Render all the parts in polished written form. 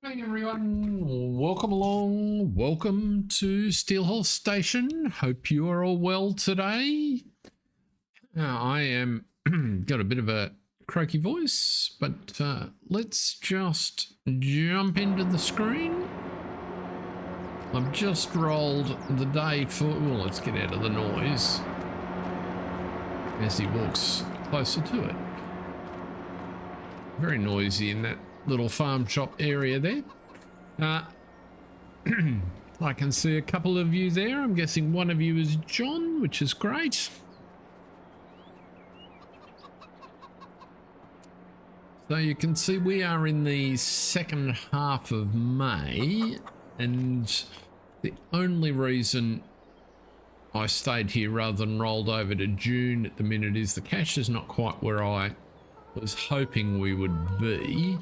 Hey everyone, welcome along. Welcome to Steelhorse Station. Hope you are all well today. I am got a bit of a croaky voice, but let's just jump into the screen. I've just rolled the day for. Well, let's get out of the noise as he walks closer to it. Very noisy in that little farm shop area there. I can see a couple of you there. I'm guessing one of you is John, which is great. So you can see we are in the second half of May, and the only reason I stayed here rather than rolled over to June at the minute is the cash is not quite where I was hoping we would be.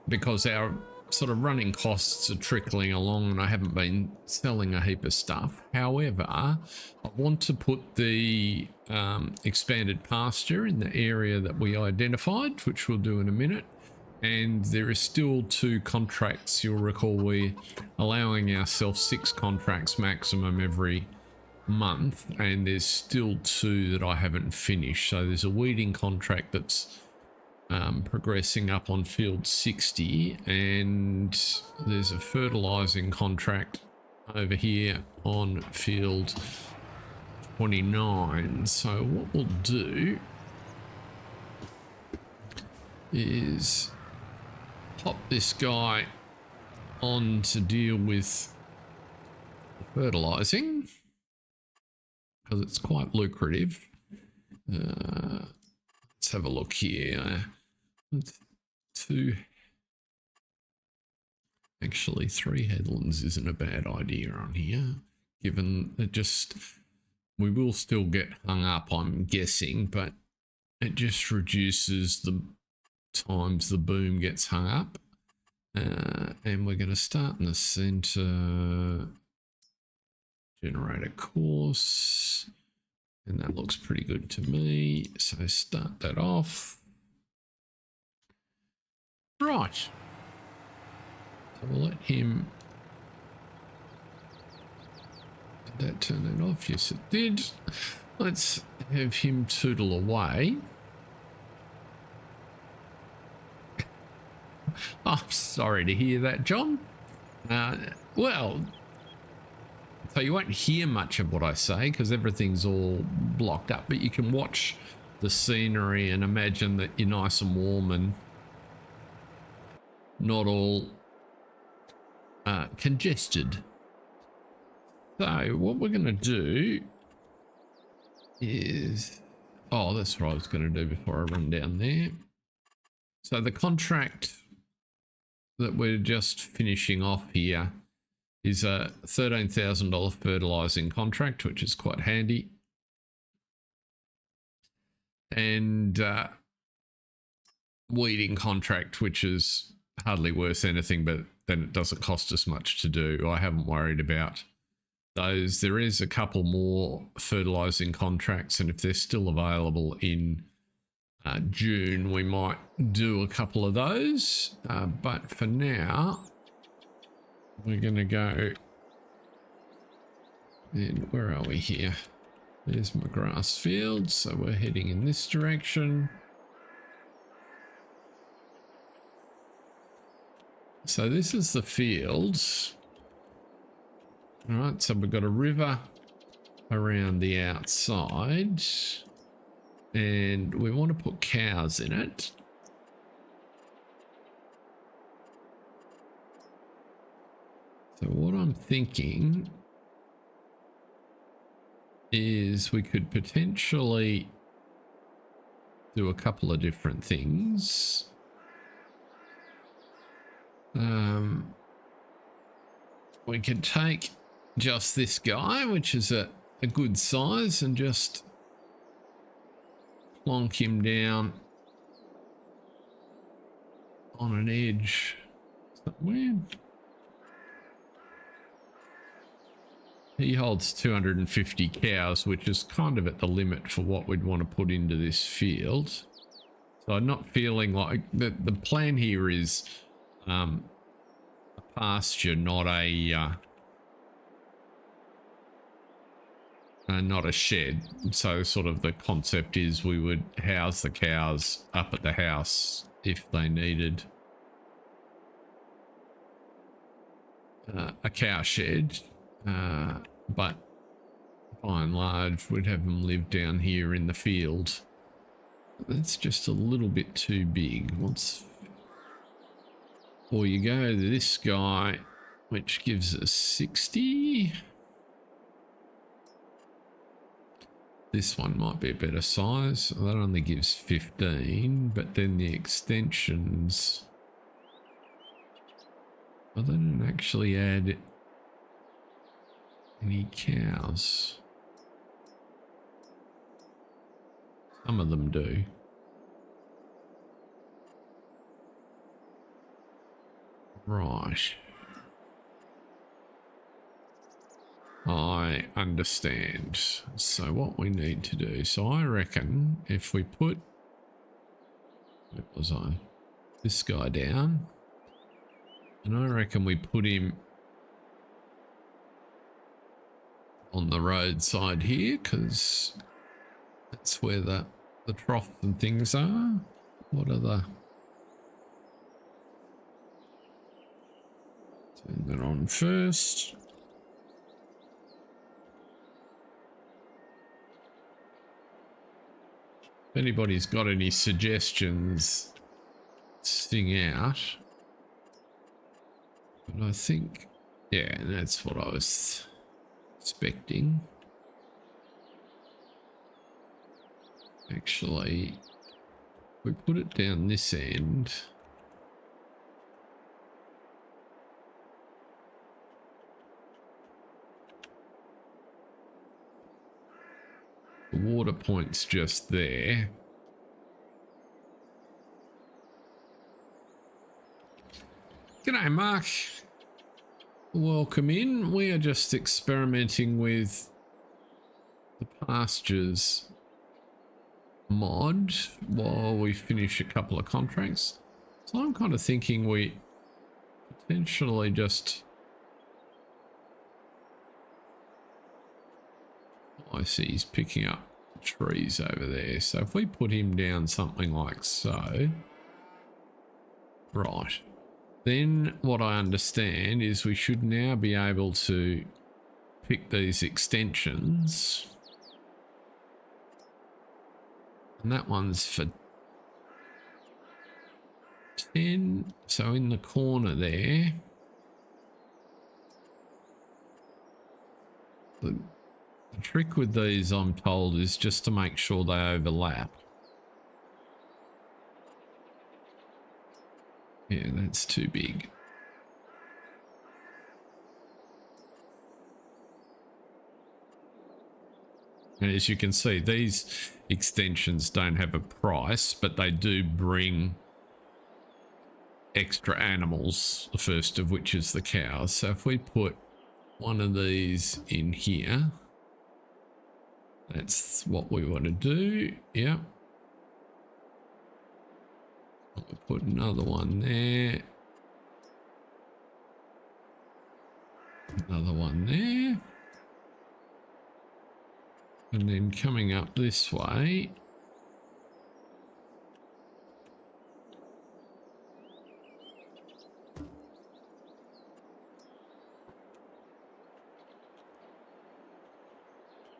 Because our sort of running costs are trickling along and I haven't been selling a heap of stuff. However, I want to put the expanded pasture in the area that we identified, which we'll do in a minute. And there is still 2 contracts. You'll recall we're allowing ourselves 6 contracts maximum every month, and there's still 2 that I haven't finished. So there's a weeding contract that's progressing up on field 60, and there's a fertilizing contract over here on field 29. So what we'll do is pop this guy on to deal with fertilizing because it's quite lucrative. Let's have a look here. 3 headlands isn't a bad idea on here, given that we will still get hung up, I'm guessing, but it just reduces the times the boom gets hung up. And we're going to start in the center, generate a course, and that looks pretty good to me. So start that off. Right. So we'll let him. Did that turn it off? Yes, it did. Let's have him tootle away. I'm sorry to hear that, John. Well, so you won't hear much of what I say because everything's all blocked up, but you can watch the scenery and imagine that you're nice and warm and not all congested. So what we're going to do is, oh, that's what I was going to do before I run down there. So the contract that we're just finishing off here is a $13,000 fertilizing contract, which is quite handy. And weeding contract, which is hardly worth anything, but then it doesn't cost us much to do. I haven't worried about those. There is a couple more fertilizing contracts, and if they're still available in June, we might do a couple of those. But for now, we're going to go. And where are we here? There's my grass field, so we're heading in this direction. So this is the fields. All right, so we've got a river around the outside, and we want to put cows in it. So what I'm thinking is we could potentially do a couple of different things. We could take just this guy, which is a good size, and just plonk him down on an edge somewhere. He holds 250 cows, which is kind of at the limit for what we'd want to put into this field. So So I'm not feeling like the plan here is a pasture, not a shed. So sort of the concept is we would house the cows up at the house if they needed a cow shed, but by and large we'd have them live down here in the field. That's just a little bit too big. Or you go to this guy, which gives us 60. This one might be a better size. That only gives 15, but then the extensions, well, they don't actually add any cows. Some of them do. Right. I understand. So what we need to do, so I reckon if we put, where was I? This guy down, and I reckon we put him on the roadside here, because that's where the troughs and things are. What are the... Turn that on first. If anybody's got any suggestions, sing out. But I think, yeah, that's what I was expecting. Actually, if we put it down this end, the water point's just there. G'day, Mark. Welcome in. We are just experimenting with the pastures mod while we finish a couple of contracts. So I'm kind of thinking we potentially just... I see he's picking up trees over there. So if we put him down something like so, right, then what I understand is we should now be able to pick these extensions. And that one's for 10. So in the corner there, the trick with these, I'm told, is just to make sure they overlap. Yeah, that's too big. And as you can see, these extensions don't have a price, but they do bring extra animals, the first of which is the cows. So if we put one of these in here, that's what we want to do. Yep. We'll put another one there. Another one there. And then coming up this way,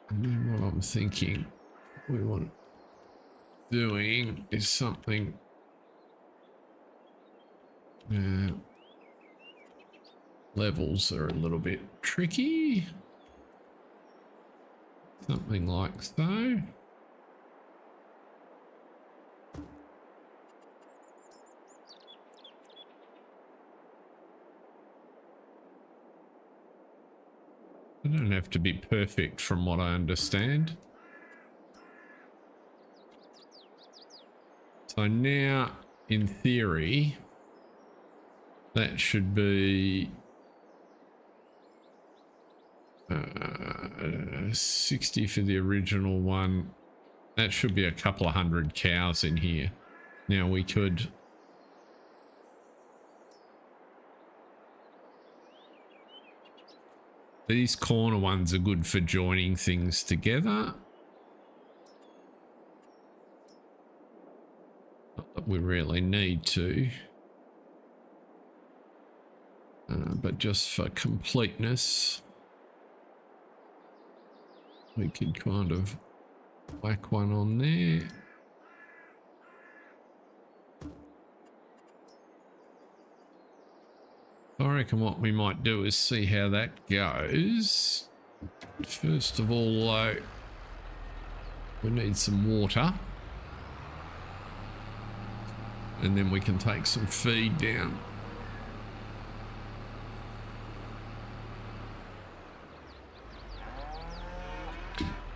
and then what I'm thinking we want doing is something levels are a little bit tricky. Something like so. They don't have to be perfect from what I understand. So now, in theory, that should be 60 for the original one. That should be a couple of hundred cows in here. Now we could these corner ones are good for joining things together. Not that we really need to. But just for completeness, we could kind of whack one on there. I reckon what we might do is see how that goes. First of all, we need some water. And then we can take some feed down.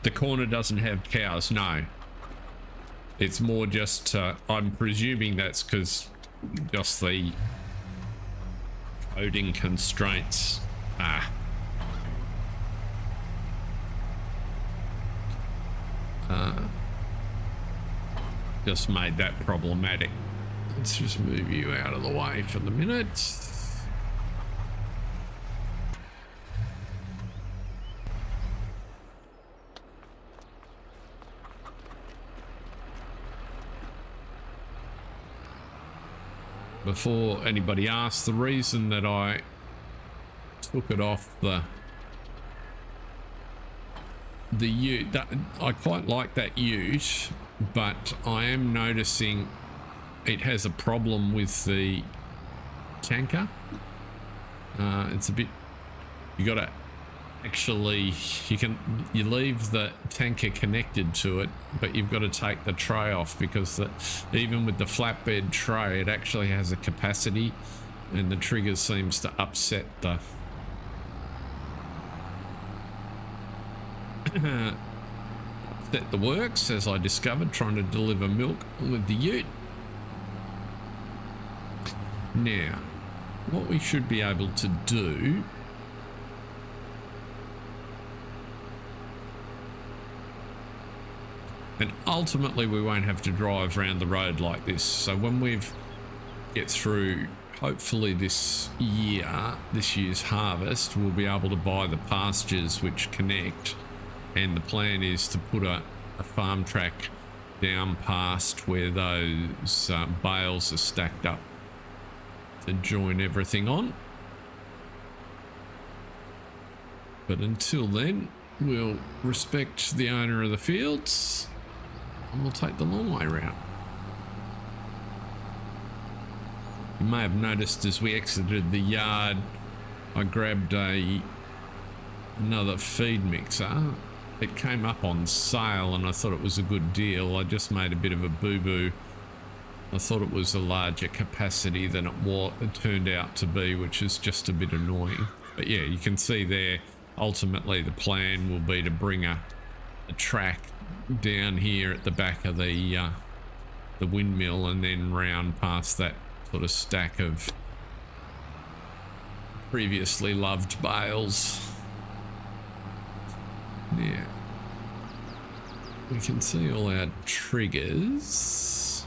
The corner doesn't have cows, no. It's more just, I'm presuming that's because just the coding constraints. Just made that problematic. Let's just move you out of the way for the minute. Before anybody asks, the reason that I took it off the ute, that I quite like that ute, but I am noticing it has a problem with the tanker. It's a bit, you gotta actually, you leave the tanker connected to it, but you've got to take the tray off, because even with the flatbed tray, it actually has a capacity, and the trigger seems to upset the works, as I discovered trying to deliver milk with the ute. Now, what we should be able to do and ultimately we won't have to drive around the road like this. So when get through, hopefully this year's harvest, we'll be able to buy the pastures which connect, and the plan is to put a farm track down past where those bales are stacked up to join everything on. But until then, we'll respect the owner of the fields and we'll take the long way round. You may have noticed as we exited the yard, I grabbed another feed mixer. It came up on sale and I thought it was a good deal. I just made a bit of a boo-boo. I thought it was a larger capacity than it turned out to be, which is just a bit annoying. But yeah, you can see there, ultimately the plan will be to bring a track down here at the back of the windmill and then round past that sort of stack of previously loved bales. Now, we can see all our triggers.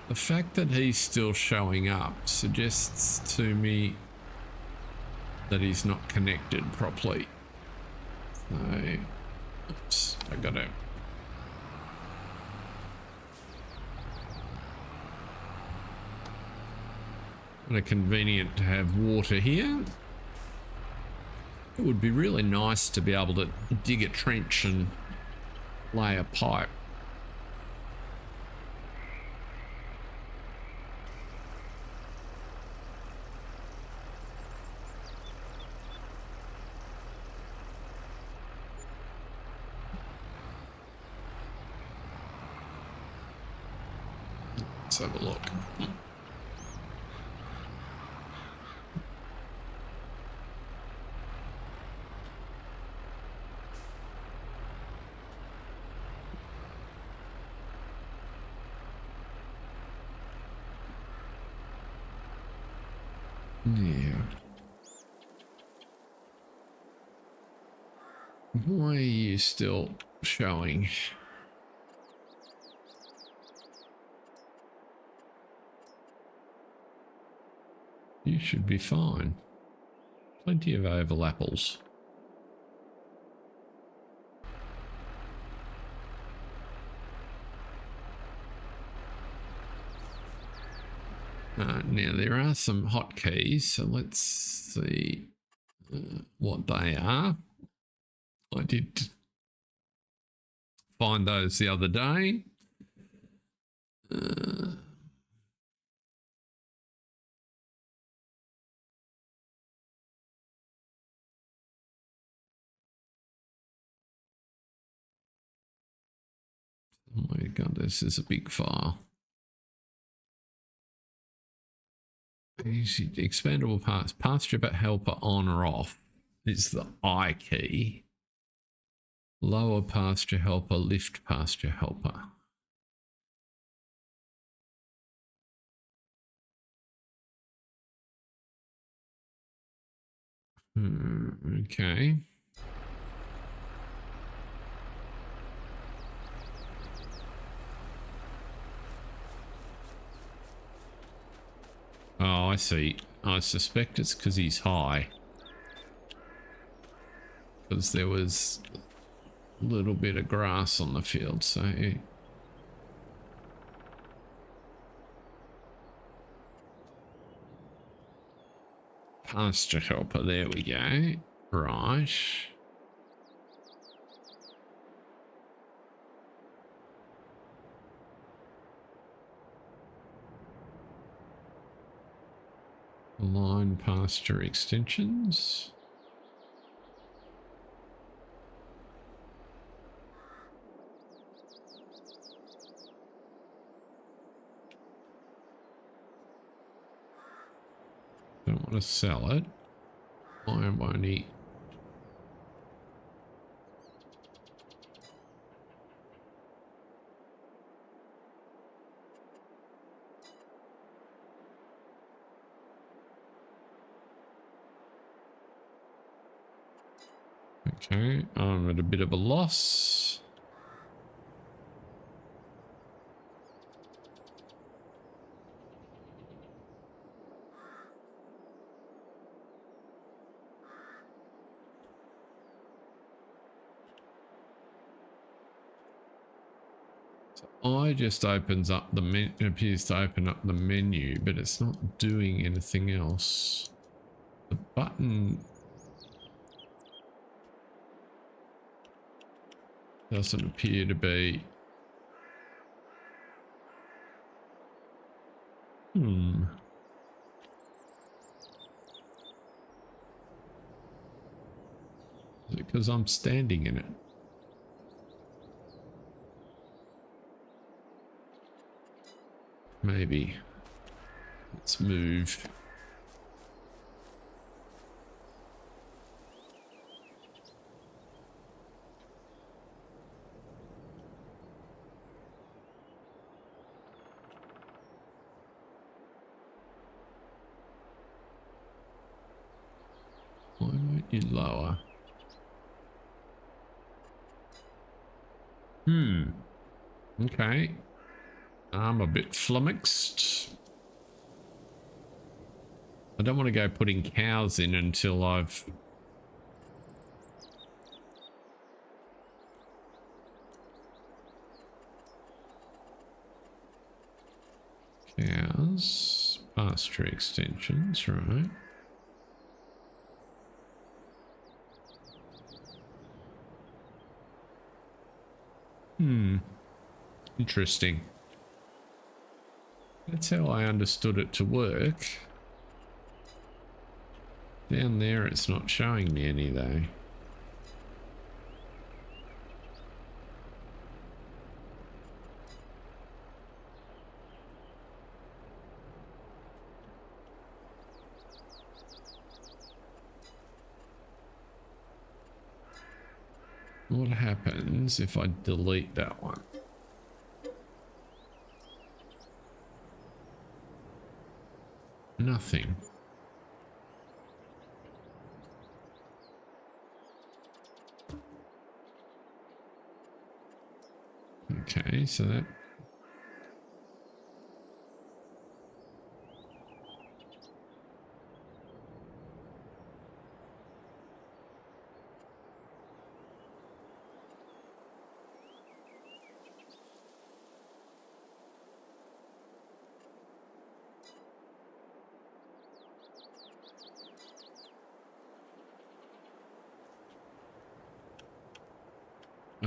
The fact that he's still showing up suggests to me that he's not connected properly. So, oops, I gotta... Kind of convenient to have water here. It would be really nice to be able to dig a trench and lay a pipe. Let's have a look. Yeah. Why are you still showing? You should be fine. Plenty of oval apples. Now there are some hotkeys, so let's see what they are. I did find those the other day. Oh my god, this is a big file. Easy, expandable parts, pasture but helper on or off is the I key. Lower pasture helper, lift pasture helper. Okay. Oh, I see. I suspect it's because he's high. Because there was a little bit of grass on the field, so... Pasture helper, there we go. Right. Line pasture extensions. Don't want to sell it. Why won't he? Okay, I'm at a bit of a loss. I just opens up the menu, appears to open up the menu, but it's not doing anything else. The button doesn't appear to be. Is it because I'm standing in it? Maybe. Let's move. Why won't you lower? Okay. I'm a bit flummoxed. I don't want to go putting cows in until I've... Cows, pasture extensions, right? Interesting. That's how I understood it to work. Down there it's not showing me any though. What happens if I delete that one? Nothing. Okay, so that...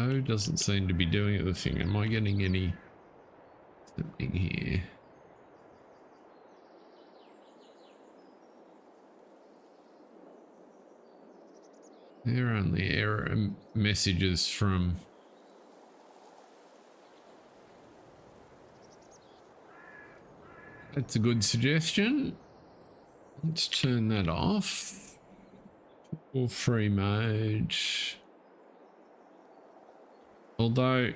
Oh, doesn't seem to be doing the thing. Am I getting any something here? There are only error messages from. That's a good suggestion. Let's turn that off. Or free mode. Although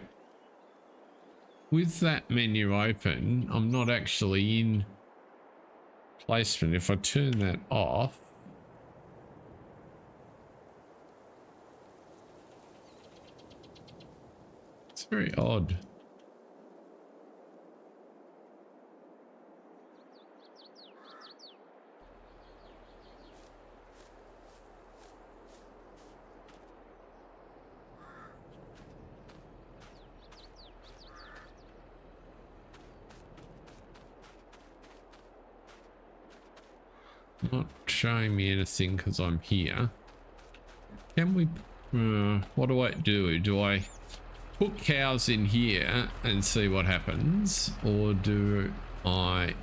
with that menu open, I'm not actually in placement. If I turn that off, it's very odd. Not showing me anything because I'm here. Can we, what do I do? Do I put cows in here and see what happens? Or do I...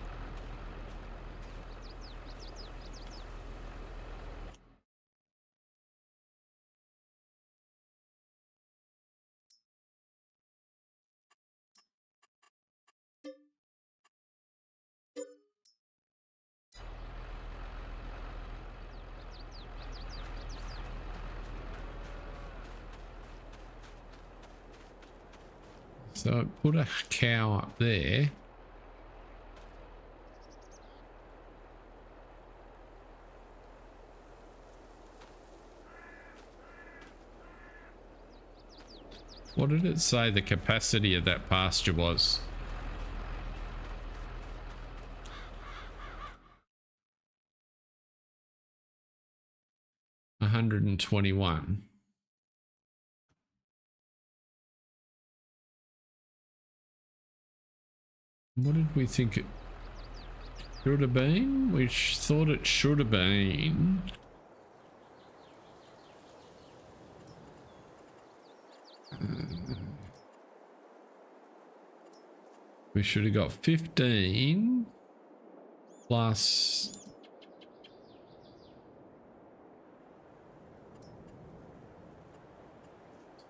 So put a cow up there. What did it say the capacity of that pasture was? $121. What did we think it should have been? We thought it should have been. We should have got 15 plus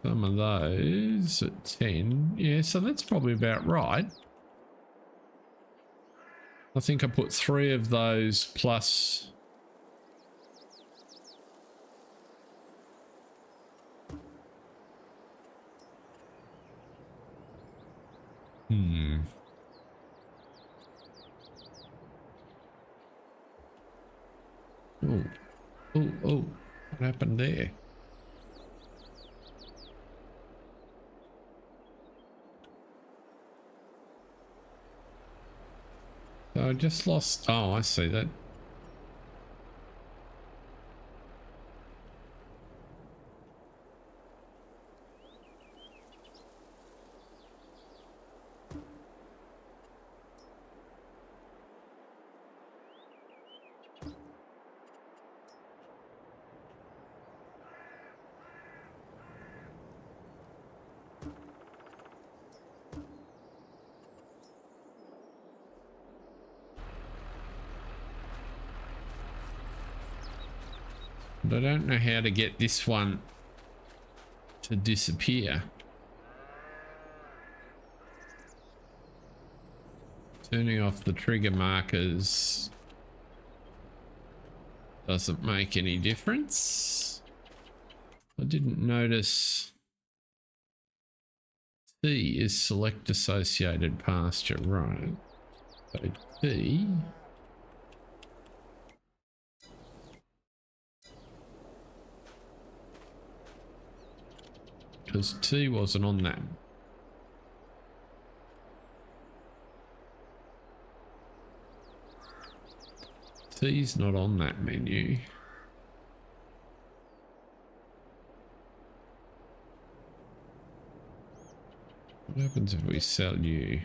some of those at 10. Yeah, so that's probably about right. I think I put 3 of those plus Oh, what happened there? So I just lost, oh, I see that. But I don't know how to get this one to disappear. Turning off the trigger markers doesn't make any difference. I didn't notice T is select associated pasture, right? So T. Because T wasn't on that. T's not on that menu. What happens if we sell you?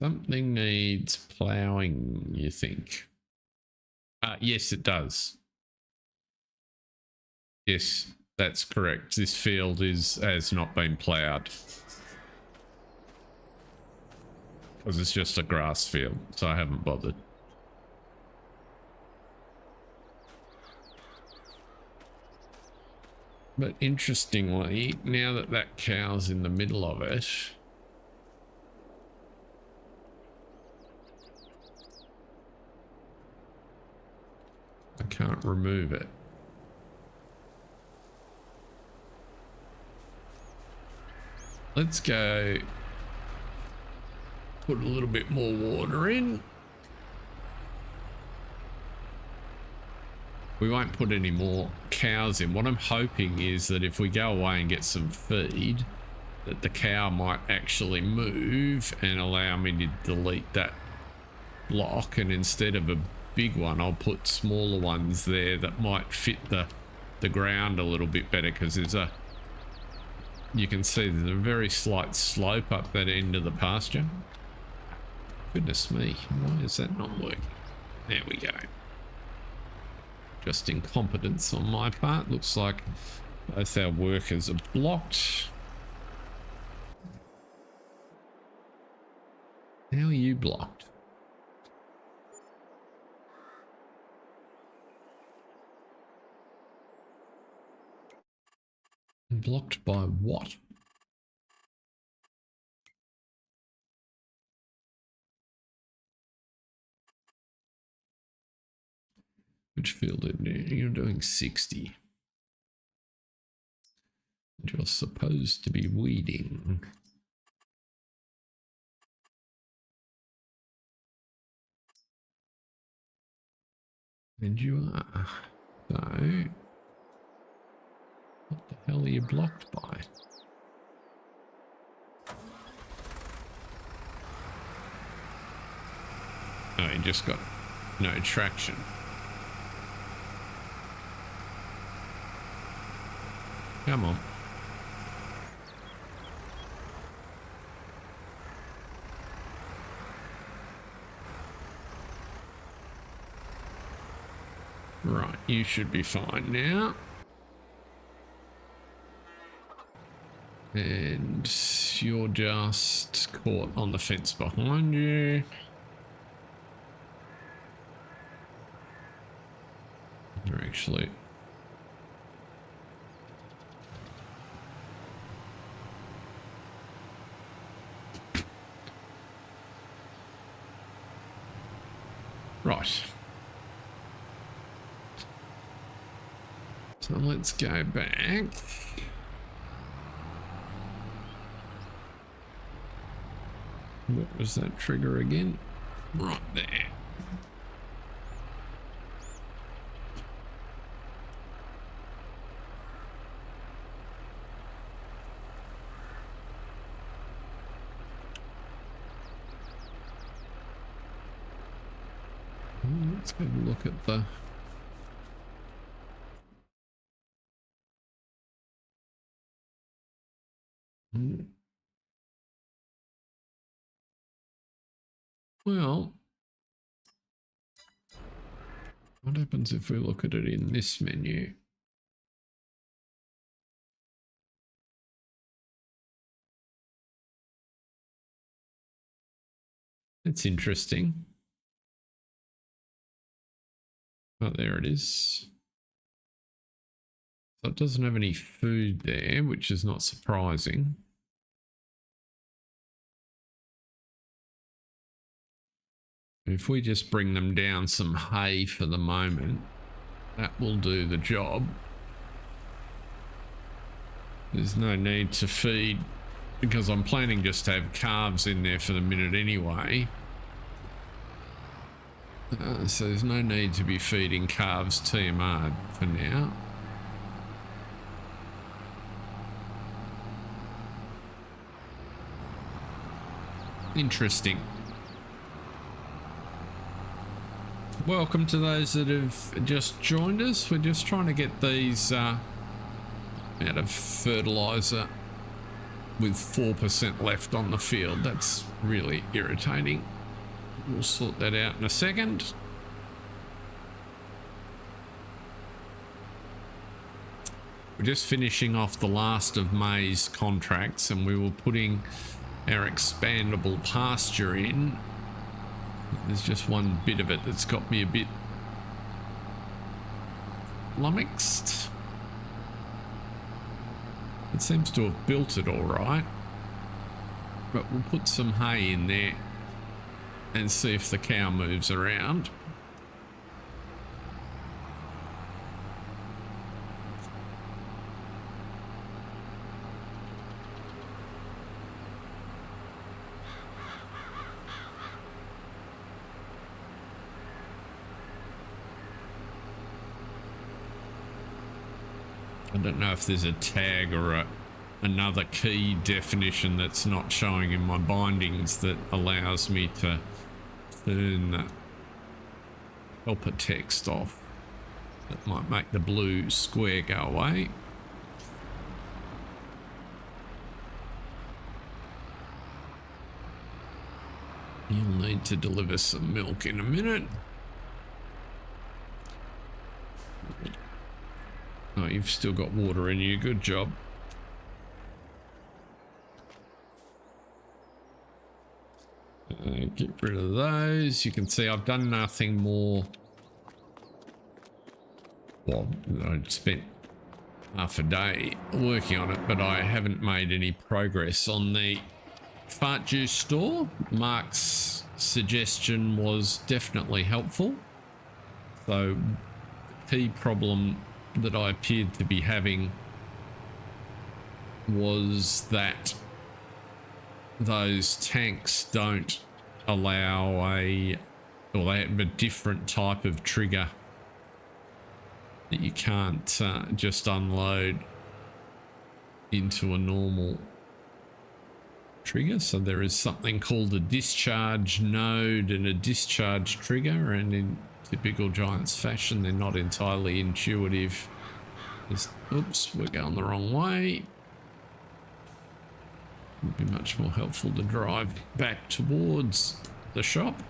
Something needs ploughing, you think? Yes, it does. Yes, that's correct. This field has not been ploughed. Because it's just a grass field, so I haven't bothered. But interestingly, now that that cow's in the middle of it, I can't remove it. Let's go put a little bit more water in. We won't put any more cows in. What I'm hoping is that if we go away and get some feed, that the cow might actually move and allow me to delete that block, and instead of a big one, I'll put smaller ones there that might fit the ground a little bit better, because there's a, you can see there's a very slight slope up that end of the pasture. Goodness me, why is that not working? There we go. Just incompetence on my part. Looks like both our workers are blocked. How are you blocked? Blocked by what? Which field you're doing 60. And you're supposed to be weeding. And you are. So, what the hell are you blocked by? Oh, you just got no traction. Come on. Right, you should be fine now. And you're just caught on the fence behind you. You're actually... Right. So let's go back. What was that trigger again? Right there. Let's have a look at the... Well, what happens if we look at it in this menu? It's interesting. Oh, there it is. So it doesn't have any food there, which is not surprising. If we just bring them down some hay for the moment, that will do the job. There's no need to feed, because I'm planning just to have calves in there for the minute anyway. So there's no need to be feeding calves TMR for now. Interesting. Welcome to those that have just joined us. We're just trying to get these out of fertilizer with 4% left on the field. That's really irritating. We'll sort that out in a second. We're just finishing off the last of May's contracts, and we were putting our expandable pasture in. There's just one bit of it that's got me a bit flummoxed. It seems to have built it all right, but we'll put some hay in there and see if the cow moves around. I don't know if there's a tag or another key definition that's not showing in my bindings that allows me to turn the helper text off. That might make the blue square go away. You'll need to deliver some milk in a minute. Oh, you've still got water in you. Good job. Get rid of those. You can see I've done nothing more. Well, I spent half a day working on it, but I haven't made any progress on the fart juice store. Mark's suggestion was definitely helpful. So the key problem that I appeared to be having was that those tanks don't allow or they have a different type of trigger that you can't just unload into a normal trigger. So there is something called a discharge node and a discharge trigger, and in typical Giants fashion, they're not entirely intuitive. Oops, we're going the wrong way. Would be much more helpful to drive back towards the shop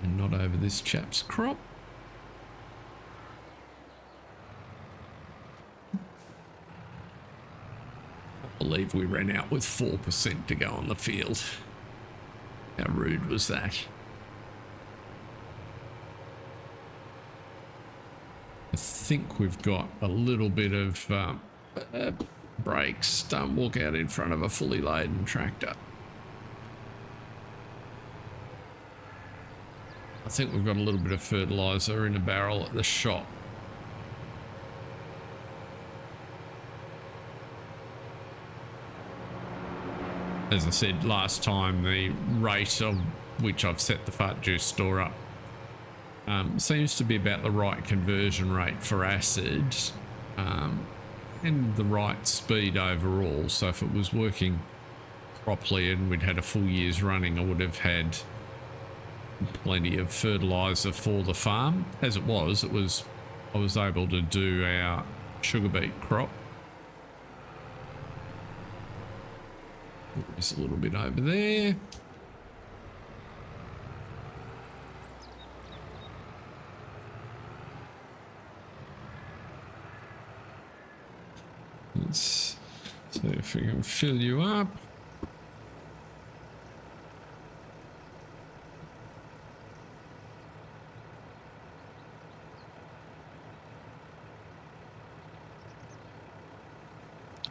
and not over this chap's crop. I believe we ran out with 4% to go on the field. How rude was that? I think we've got a little bit of brakes. Don't walk out in front of a fully laden tractor. I think we've got a little bit of fertilizer in a barrel at the shop. As I said last time, the rate of which I've set the fart juice store up seems to be about the right conversion rate for acid and the right speed overall. So if it was working properly and we'd had a full year's running, I would have had plenty of fertilizer for the farm. As it was, I was able to do our sugar beet crop. There's a little bit over there. Let's see if we can fill you up.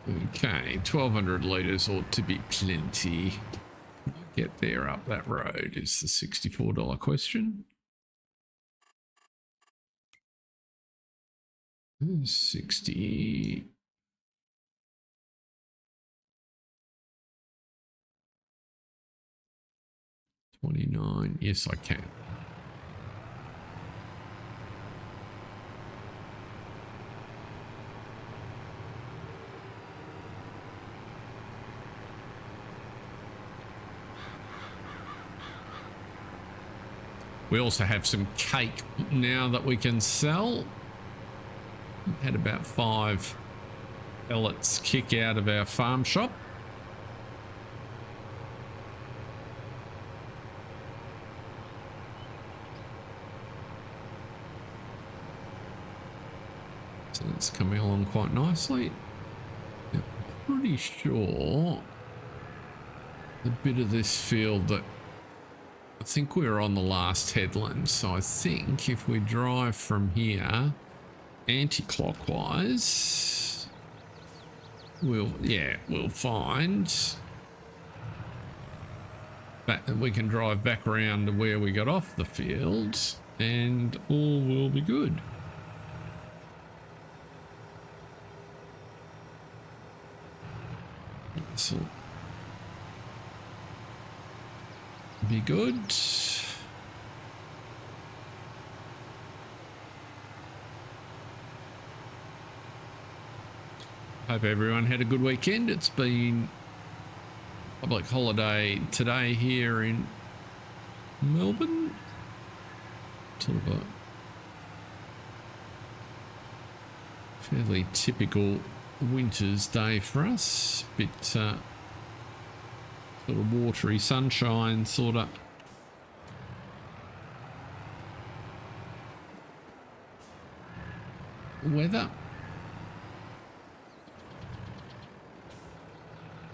Okay, 1,200 litres ought to be plenty. Get there up that road is the $64 question. 60. 29. Yes, I can. We also have some cake now that we can sell. Had about 5 pellets kick out of our farm shop. So it's coming along quite nicely. I'm pretty sure the bit of this field that I think we're on the last headland, so I think if we drive from here anti-clockwise, we'll find that we can drive back around to where we got off the field and all will be good. This will be good. Hope everyone had a good weekend. It's been public holiday today here in Melbourne. Sort of a fairly typical winter's day for us. Bit sort of watery sunshine sort of weather.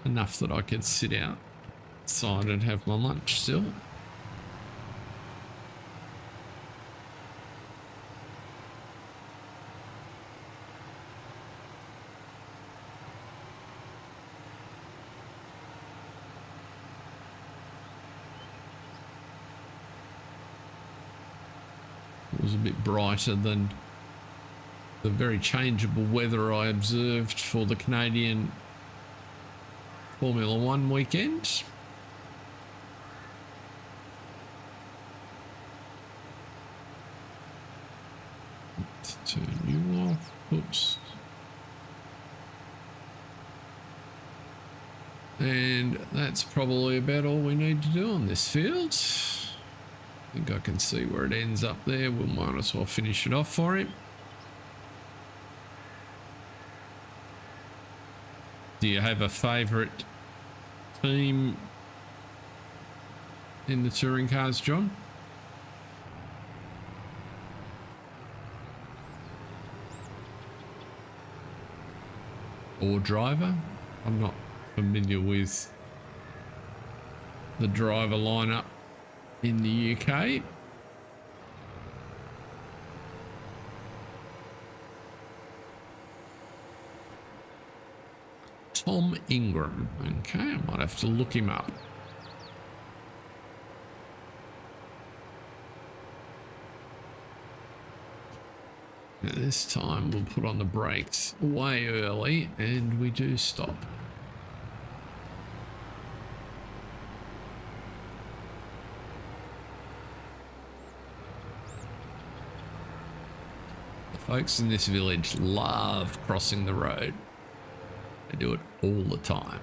Enough that I could sit outside and have my lunch still. It was a bit brighter than the very changeable weather I observed for the Canadian Formula One weekend. Let's turn you off. Oops. And that's probably about all we need to do on this field. I think I can see where it ends up there. We might as well finish it off for him. Do you have a favourite team in the touring cars, John? Or driver? I'm not familiar with the driver lineup in the UK. Tom Ingram. Okay, I might have to look him up. Now this time we'll put on the brakes way early and we do stop. The folks in this village love crossing the road. They do it all the time.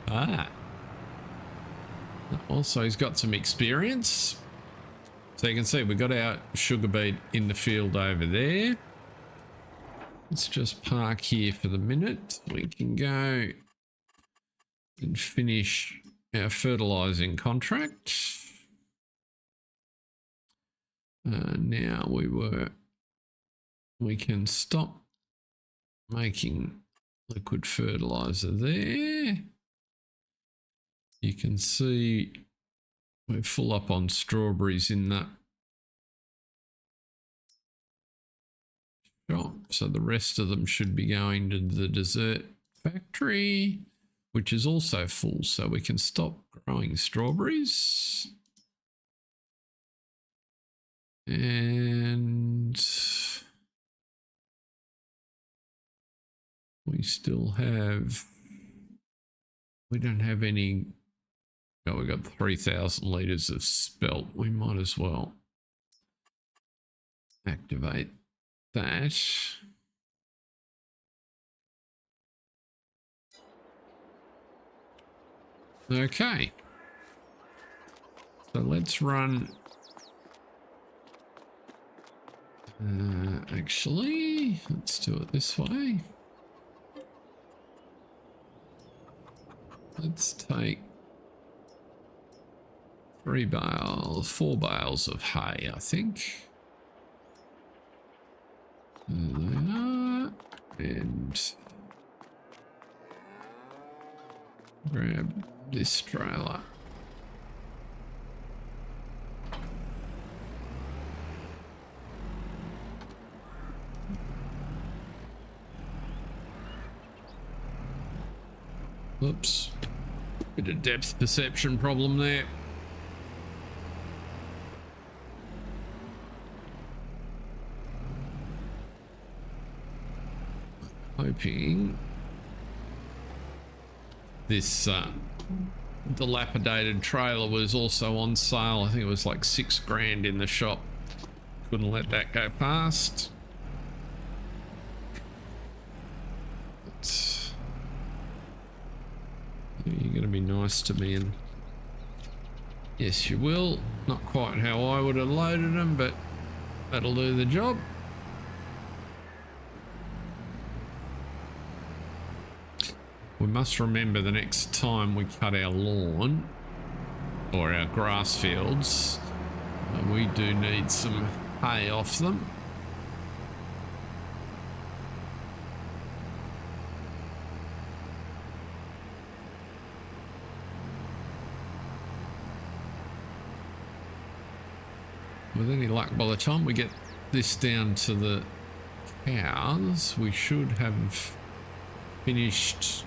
Ah. Also, he's got some experience. So you can see we've got our sugar beet in the field over there. Let's just park here for the minute. We can go and finish our fertilizing contract. Now we can stop making liquid fertilizer there. You can see we're full up on strawberries in that shop. So the rest of them should be going to the dessert factory, which is also full. So we can stop growing strawberries. And we still have, we don't have any, oh, we got 3,000 litres of spelt. We might as well activate that. Okay. So let's run Actually, let's do it this way. Let's take 4 bales of hay, I think. There they are. And grab this trailer. Oops. Bit of depth perception problem there. Hoping this dilapidated trailer was also on sale. I think it was like $6 grand in the shop. Couldn't let that go past. You're going to be nice to me, and yes, you will. Not quite how I would have loaded them, but that'll do the job. We must remember the next time we cut our lawn or our grass fields, we do need some hay off them. With any luck, by the time we get this down to the cows, we should have finished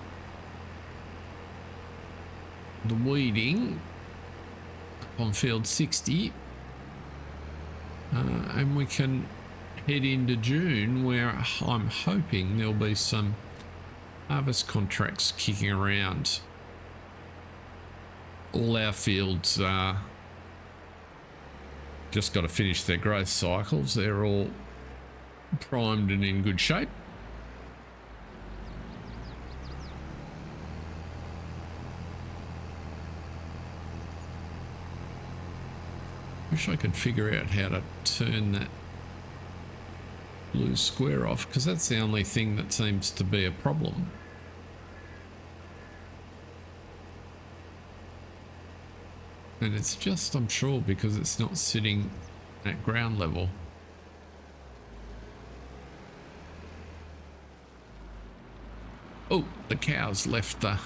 the weeding on field 60, and we can head into June, where I'm hoping there'll be some harvest contracts kicking around. All our fields are just got to finish their growth cycles. They're all primed and in good shape. Wish I could figure out how to turn that blue square off, because that's the only thing that seems to be a problem. And it's just, I'm sure, because it's not sitting at ground level. Oh, the cow's left the...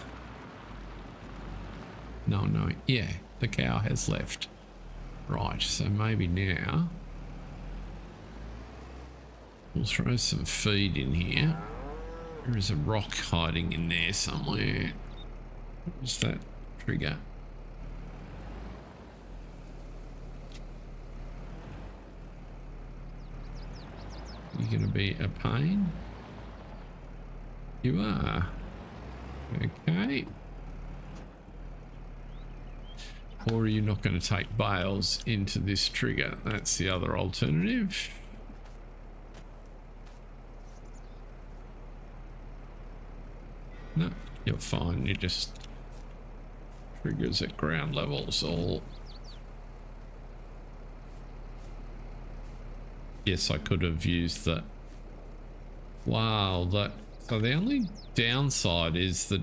No, yeah, the cow has left. Right, so maybe now we'll throw some feed in here. There is a rock hiding in there somewhere. What's that trigger? You're going to be a pain? You are. Okay. Or are you not going to take bales into this trigger? That's the other alternative. No, you're fine. You just triggers at ground levels all. Yes, I could have used that. Wow, that. So the only downside is that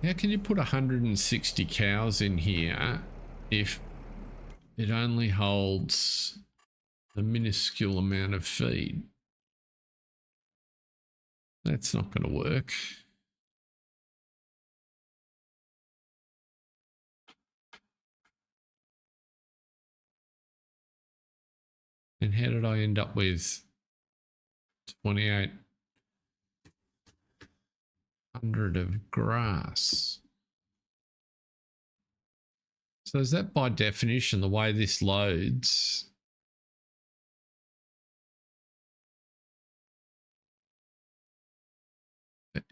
how can you put 160 cows in here if it only holds a minuscule amount of feed? That's not going to work. And how did I end up with 2,800 of grass? So is that by definition the way this loads?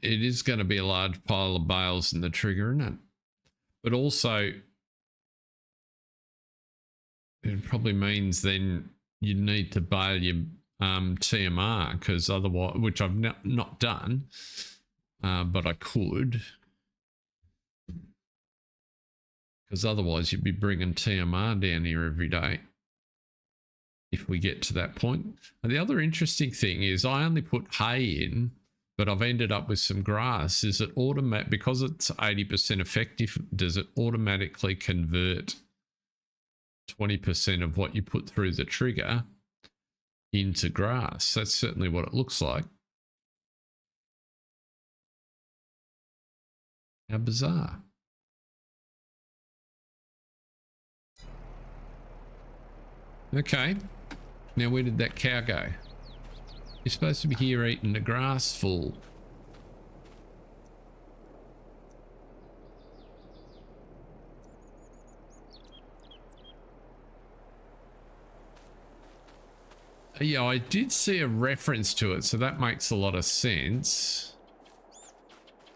It is going to be a large pile of bales in the trigger, isn't it? But also, it probably means then you need to bale your TMR, because otherwise, which I've not done, but I could, because otherwise you'd be bringing TMR down here every day. if we get to that point. And the other interesting thing is I only put hay in, but I've ended up with some grass. Is it automatic, because it's 80% effective, does it automatically convert 20% of what you put through the trigger into grass? That's certainly what it looks like. How bizarre. Okay. Now where did that cow go? You're supposed to be here eating the grass full. Yeah, I did see a reference to it, so that makes a lot of sense.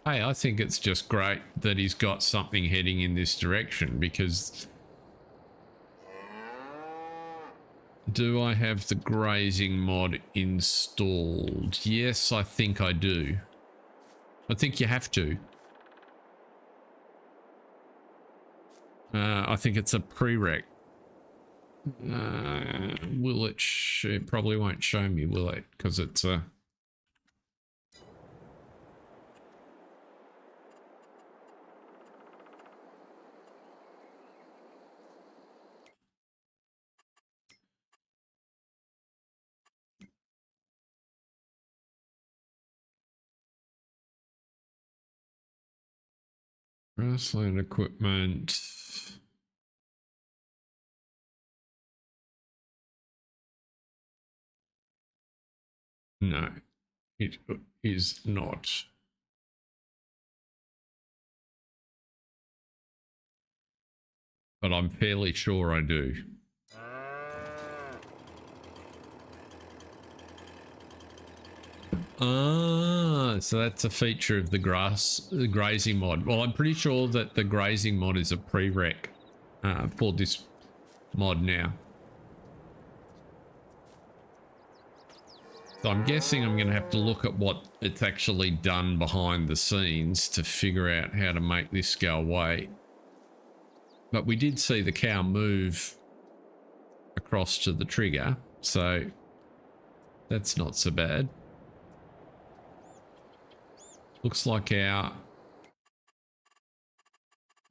Hey, I think it's just great that he's got something heading in this direction, because... Do I have the grazing mod installed? Yes, I think I do. I think you have to. I think it's a prereq. Will it? It probably won't show me, will it? Because it's a... Grassland equipment. No, it is not. But I'm fairly sure I do. Ah, so that's a feature of the grazing mod. Well, I'm pretty sure that the grazing mod is a prereq for this mod now. So I'm guessing I'm going to have to look at what it's actually done behind the scenes to figure out how to make this go away. But we did see the cow move across to the trigger, so that's not so bad. Looks like our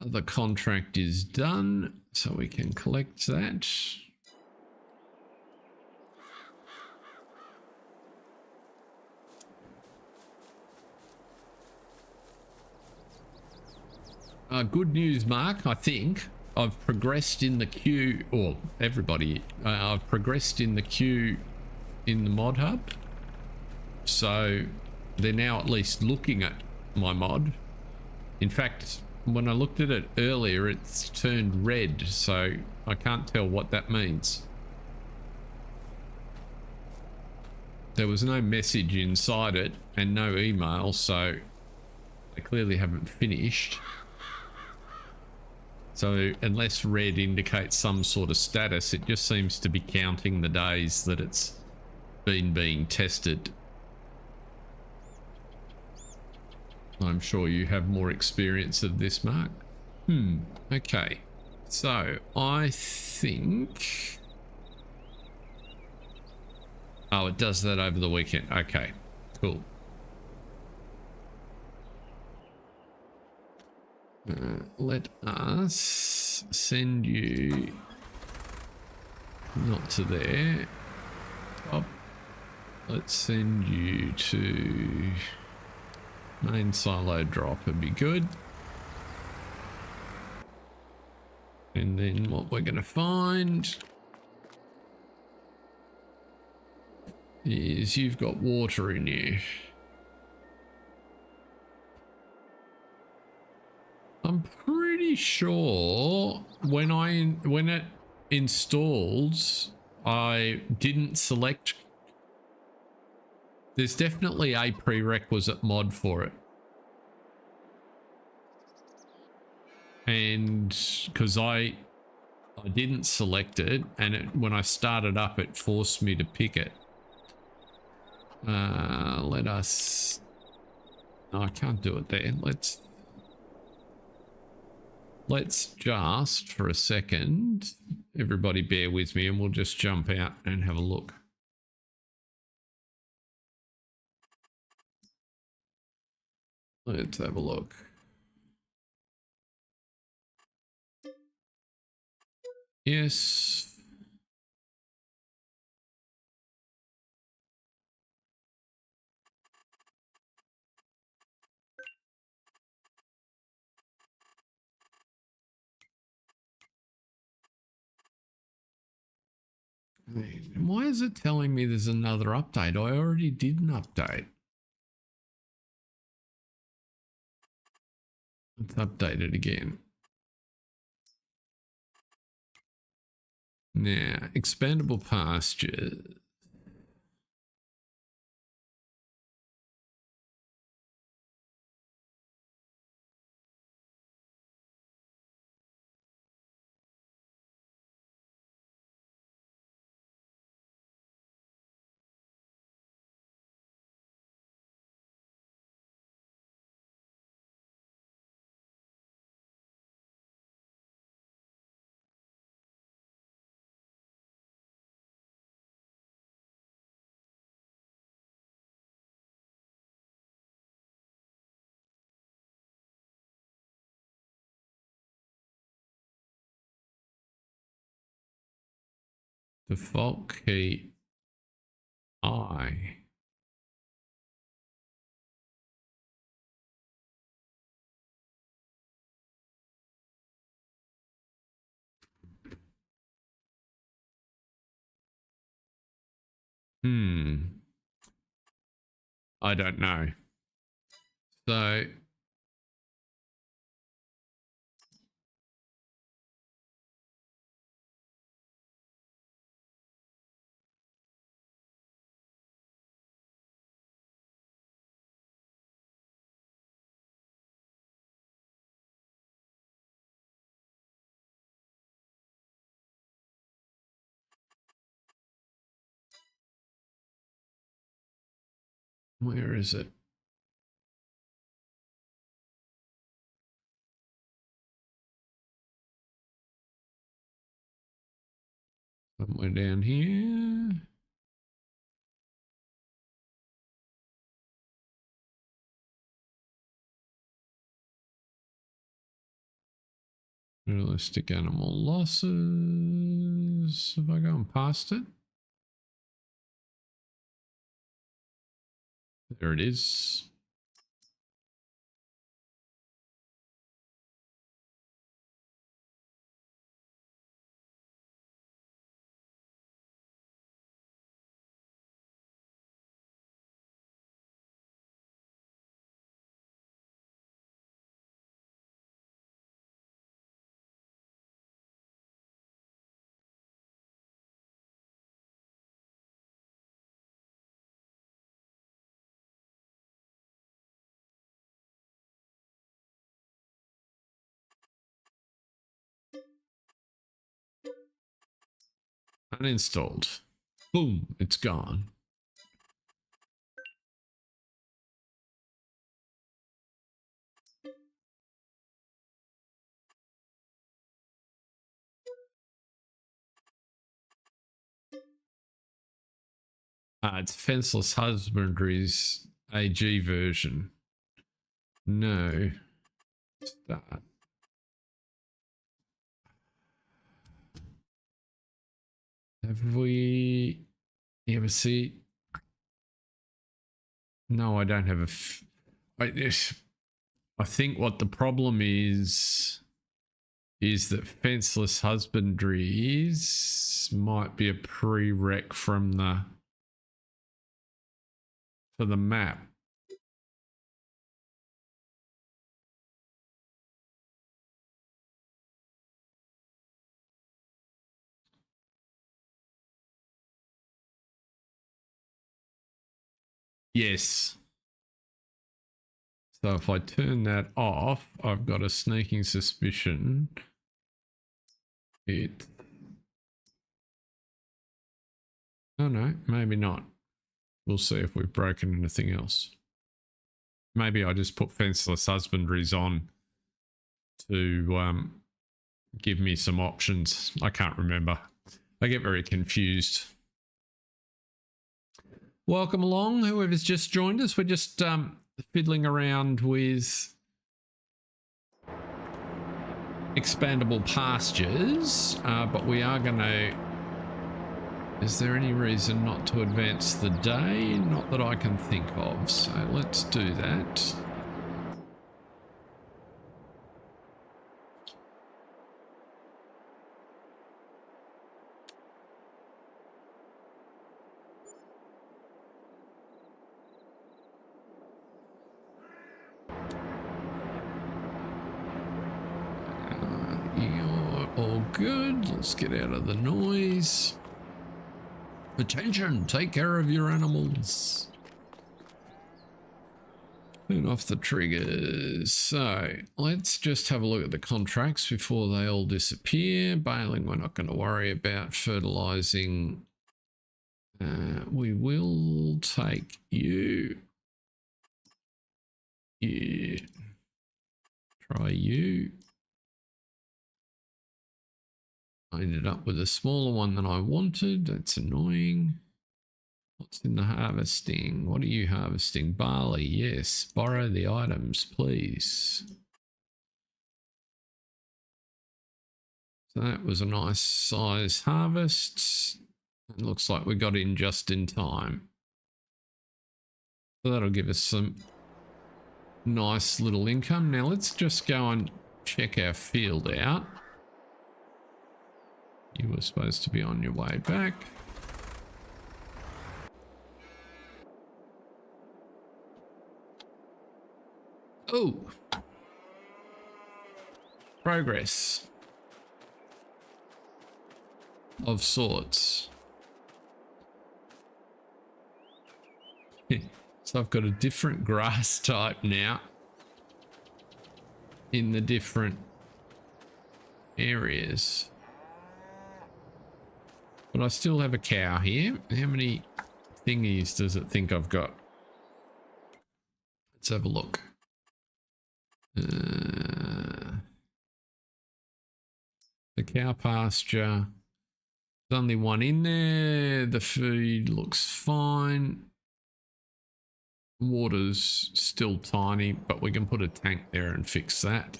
other contract is done, so we can collect that. Good news, Mark. I think I've progressed in the queue, or everybody, I've progressed in the queue in the mod hub. So they're now at least looking at my mod. In fact, when I looked at it earlier, it's turned red, so I can't tell what that means. There was no message inside it and no email, so they clearly haven't finished. So unless red indicates some sort of status, it just seems to be counting the days that it's been being tested. I'm sure you have more experience of this, Mark. Okay. So I think... Oh, it does that over the weekend. Okay, cool. Let us send you not to there. Top. Let's send you to main silo drop would be good. And then what we're going to find is you've got water in you. I'm pretty sure when it installs, I didn't select. There's definitely a prerequisite mod for it. And because I didn't select it, and when I started up, it forced me to pick it. Let us... No, I can't do it there. Let's just for a second everybody bear with me and we'll just jump out and have a look. Let's have a look. Yes. Why is it telling me there's another update? I already did an update. Let's update it again. Now, expandable pastures. Default key I. I don't know. So where is it? Somewhere down here. Realistic animal losses. Have I gone past it? There it is. Uninstalled. Boom, it's gone. It's Fenceless Husbandry's AG version. No. Start. Have we ever see? No, I don't have I think what the problem is that Fenceless Husbandries might be a prereq from the for the map. Yes. So if I turn that off, I've got a sneaking suspicion it... Oh no, maybe not. We'll see if we've broken anything else. Maybe I just put Fenceless Husbandries on to give me some options. I can't remember. I get very confused. Welcome along, whoever's just joined us. We're just fiddling around with expandable pastures, but we are going to... Is there any reason not to advance the day? Not that I can think of, so let's do that. You're all good. Let's get out of the noise. Attention, take care of your animals. Turn off the triggers. So let's just have a look at the contracts before they all disappear. Baling, we're not going to worry about. Fertilizing, we will take you. Yeah. Try you. I ended up with a smaller one than I wanted. That's annoying. What's in the harvesting? What are you harvesting? Barley, yes. Borrow the items, please. So that was a nice size harvest. It looks like we got in just in time. So that'll give us some nice little income. Now let's just go and check our field out. You were supposed to be on your way back. Oh! Progress. Of sorts. So I've got a different grass type now in the different areas. But I still have a cow here. How many thingies does it think I've got? Let's have a look. The cow pasture. There's only one in there. The food looks fine. Water's still tiny, but we can put a tank there and fix that.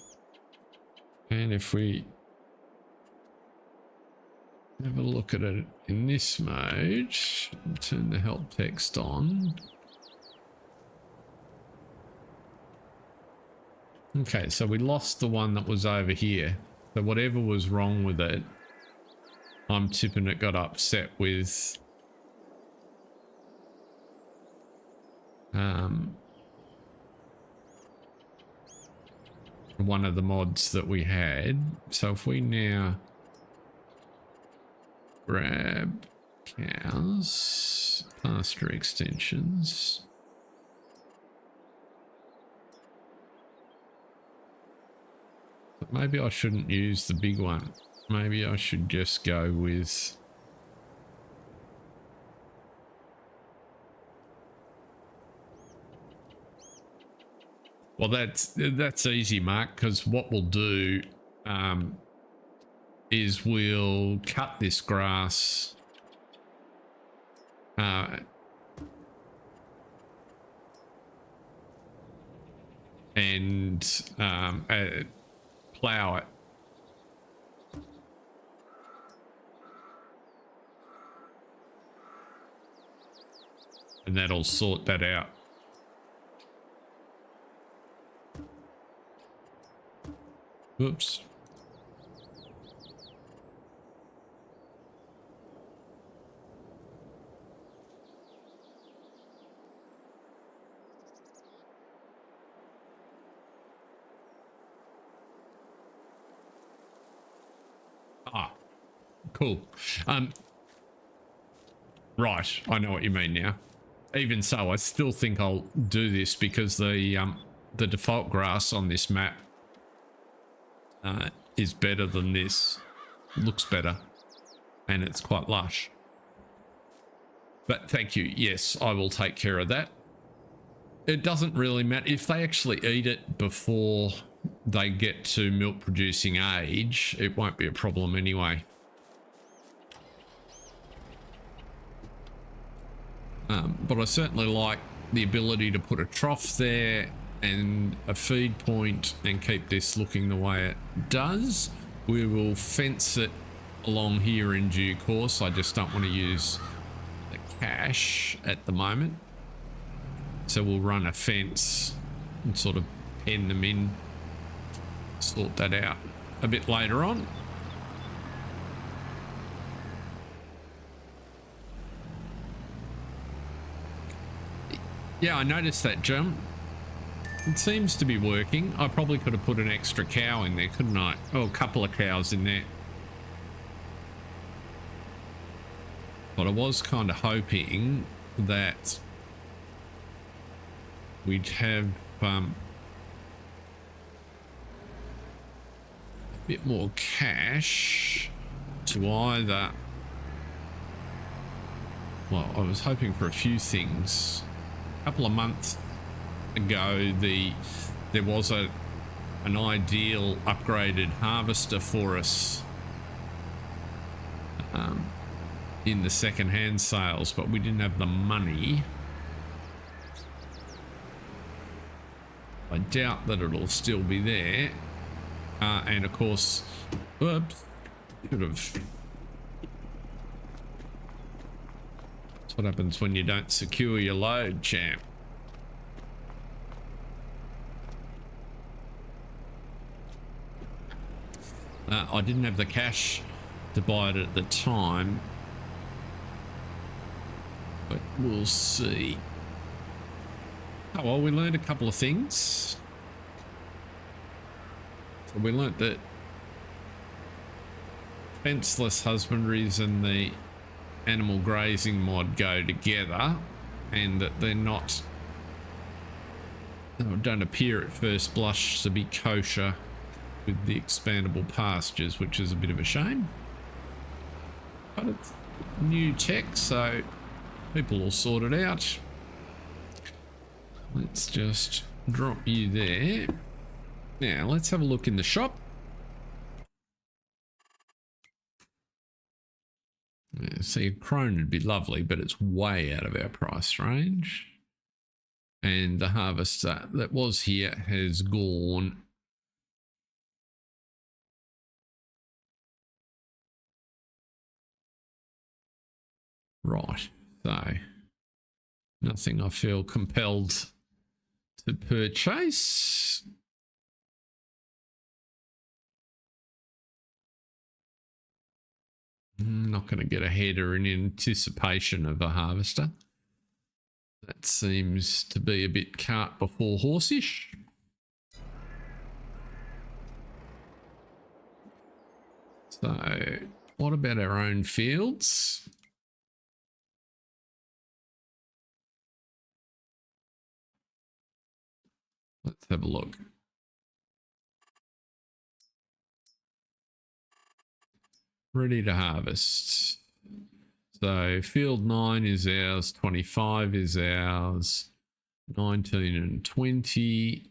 And if we have a look at it in this mode, turn the help text on. Okay, so we lost the one that was over here. So whatever was wrong with it, I'm tipping it got upset with one of the mods that we had. So if we now grab cows, pasture extensions. But maybe I shouldn't use the big one. Maybe I should just go with... Well, that's easy, Mark, because what we'll do is we'll cut this grass and plow it. And that'll sort that out. Oops. Ah, cool. Right, I know what you mean now. Even so, I still think I'll do this because the default grass on this map is better than this. Looks better, and it's quite lush. But thank you. Yes, I will take care of that. It doesn't really matter if they actually eat it before they get to milk producing age, it won't be a problem anyway. But I certainly like the ability to put a trough there and a feed point and keep this looking the way it does. We will fence it along here in due course. I just don't want to use the cash at the moment. So we'll run a fence and sort of pen them in, sort that out a bit later on. Yeah, I noticed that jump. It seems to be working. I probably could have put an extra cow in there, couldn't I? Oh, a couple of cows in there. But I was kind of hoping that we'd have a bit more cash to either... Well, I was hoping for a few things. A couple of months ago, there was an ideal upgraded harvester for us in the second-hand sales, but we didn't have the money. I doubt that it'll still be there. And of course, oops, should have. That's what happens when you don't secure your load, champ. I didn't have the cash to buy it at the time, but we'll see. Oh well, we learned a couple of things. So we learnt that fenceless husbandries and the animal grazing mod go together, and that they're not, don't appear at first blush to be kosher with the expandable pastures, which is a bit of a shame. But it's new tech, so people will sort it out. Let's just drop you there. Now, let's have a look in the shop. Yeah, see, a crone would be lovely, but it's way out of our price range. And the harvester that was here has gone. Right, so nothing I feel compelled to purchase. I'm not going to get a header in anticipation of a harvester. That seems to be a bit cart before horse-ish. So, what about our own fields? Let's have a look. Ready to harvest. So field 9 is ours, 25 is ours, 19 and 20,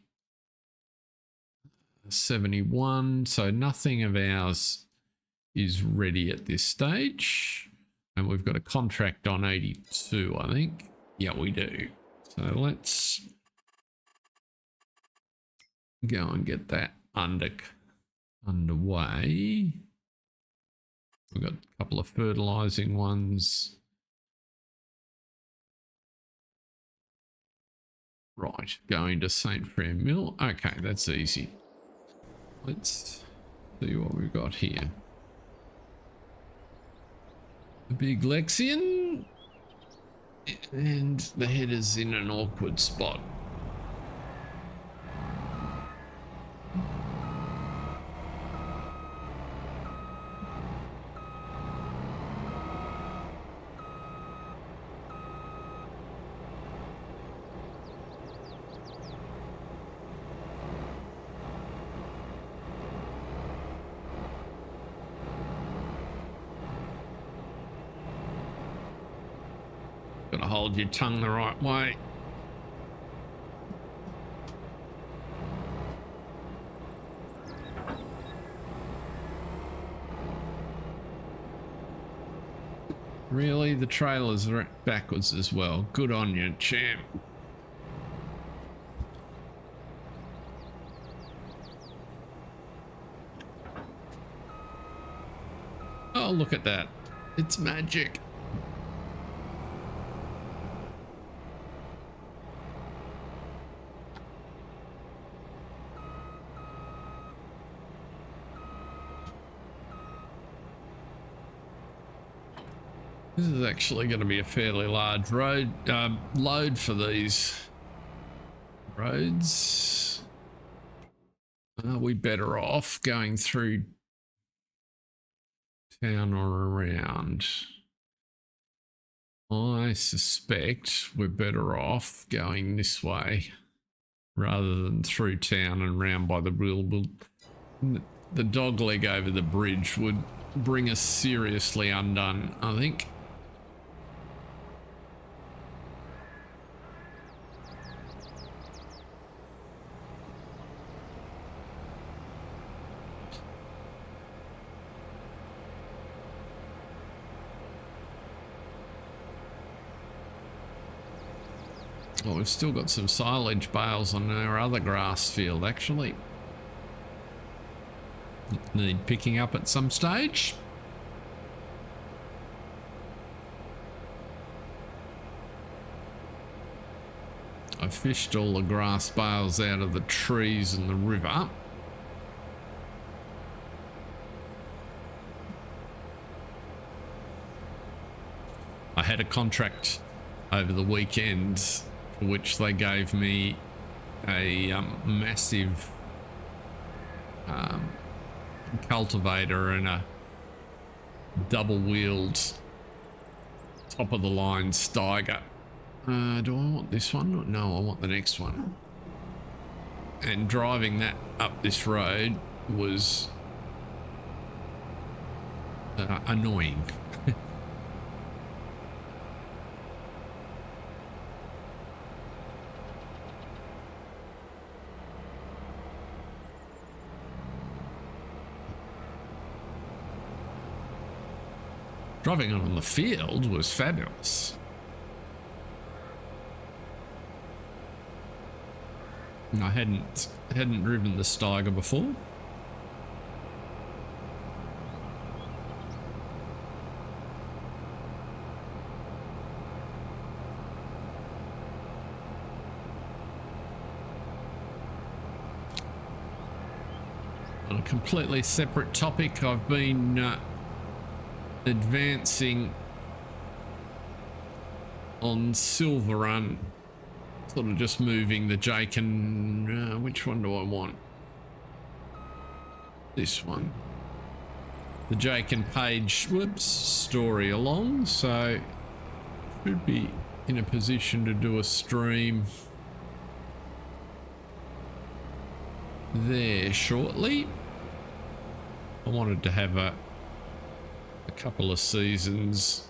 71. So nothing of ours is ready at this stage. And we've got a contract on 82, I think. Yeah, we do. So let's go and get that underway. We've got a couple of fertilizing ones. Right, going to St. Frere Mill. Okay, that's easy. Let's see what we've got here. A big Lexian. And the header's in an awkward spot. Gotta hold your tongue the right way. Really? The trailer's backwards as well. Good on you, champ. Oh, look at that. It's magic. This is actually going to be a fairly large road load for these roads. Are we better off going through town or around? I suspect we're better off going this way rather than through town and round by the real. The dog leg over the bridge would bring us seriously undone, I think. Well, we've still got some silage bales on our other grass field, actually. Need picking up at some stage. I fished all the grass bales out of the trees and the river. I had a contract over the weekend for which they gave me a massive cultivator and a double-wheeled top-of-the-line Steiger. Do I want this one? No, I want the next one. And driving that up this road was annoying. Driving on the field was fabulous. I hadn't driven the Steiger before. On a completely separate topic, I've been advancing on Silver Run, sort of just moving the Jake and which one do I want? This one, the Jake and Paige story along, so should be in a position to do a stream there shortly. I wanted to have a couple of seasons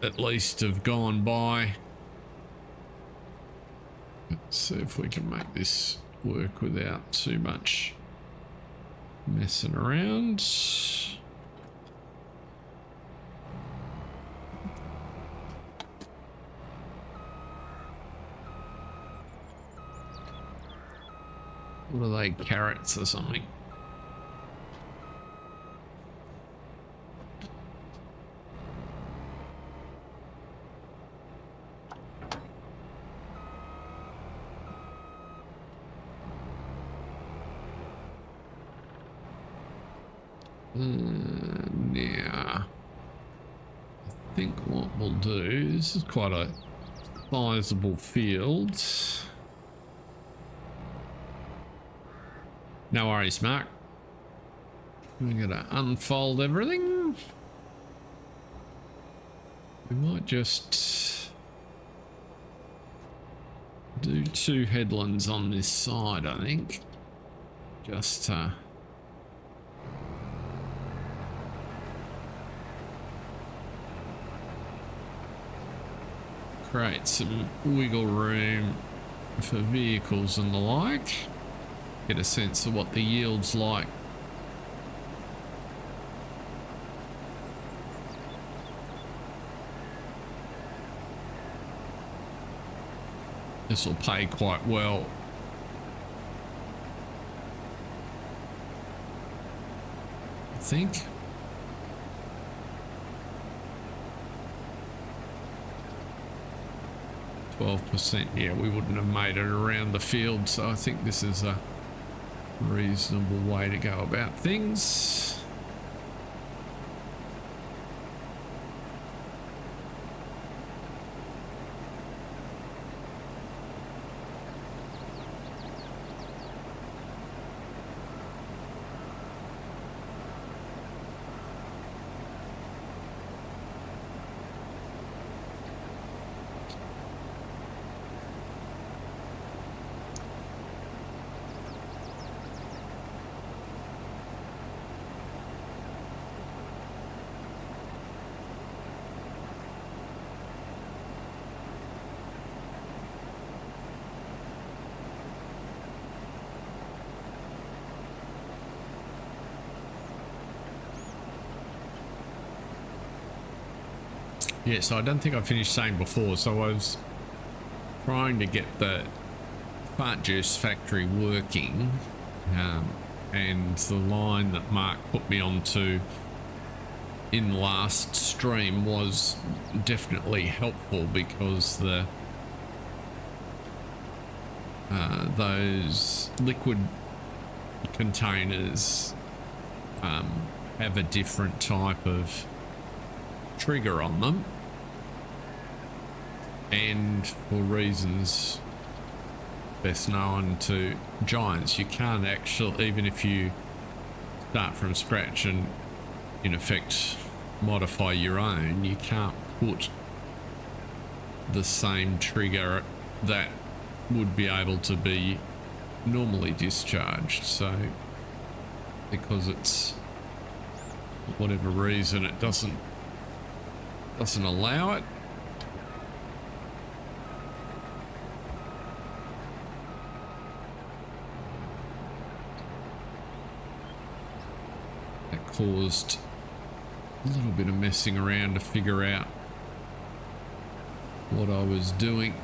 at least have gone by. Let's see if we can make this work without too much messing around. What are they, carrots or something? Now, I think what we'll do, this is quite a sizable field. No worries, Mark. We're gonna unfold everything. We might just do 2 headlands on this side, I think. Just create some wiggle room for vehicles and the like. Get a sense of what the yield's like. this will pay quite well. I think. %, yeah, we wouldn't have made it around the field, so I think this is a reasonable way to go about things. Yeah, so I don't think I finished saying before, so I was trying to get the fart juice factory working, and the line that Mark put me onto in the last stream was definitely helpful, because the those liquid containers have a different type of trigger on them, and for reasons best known to giants, you can't actually, even if you start from scratch and in effect modify your own, you can't put the same trigger that would be able to be normally discharged. So because it's, for whatever reason, it doesn't allow it. That caused a little bit of messing around to figure out what I was doing.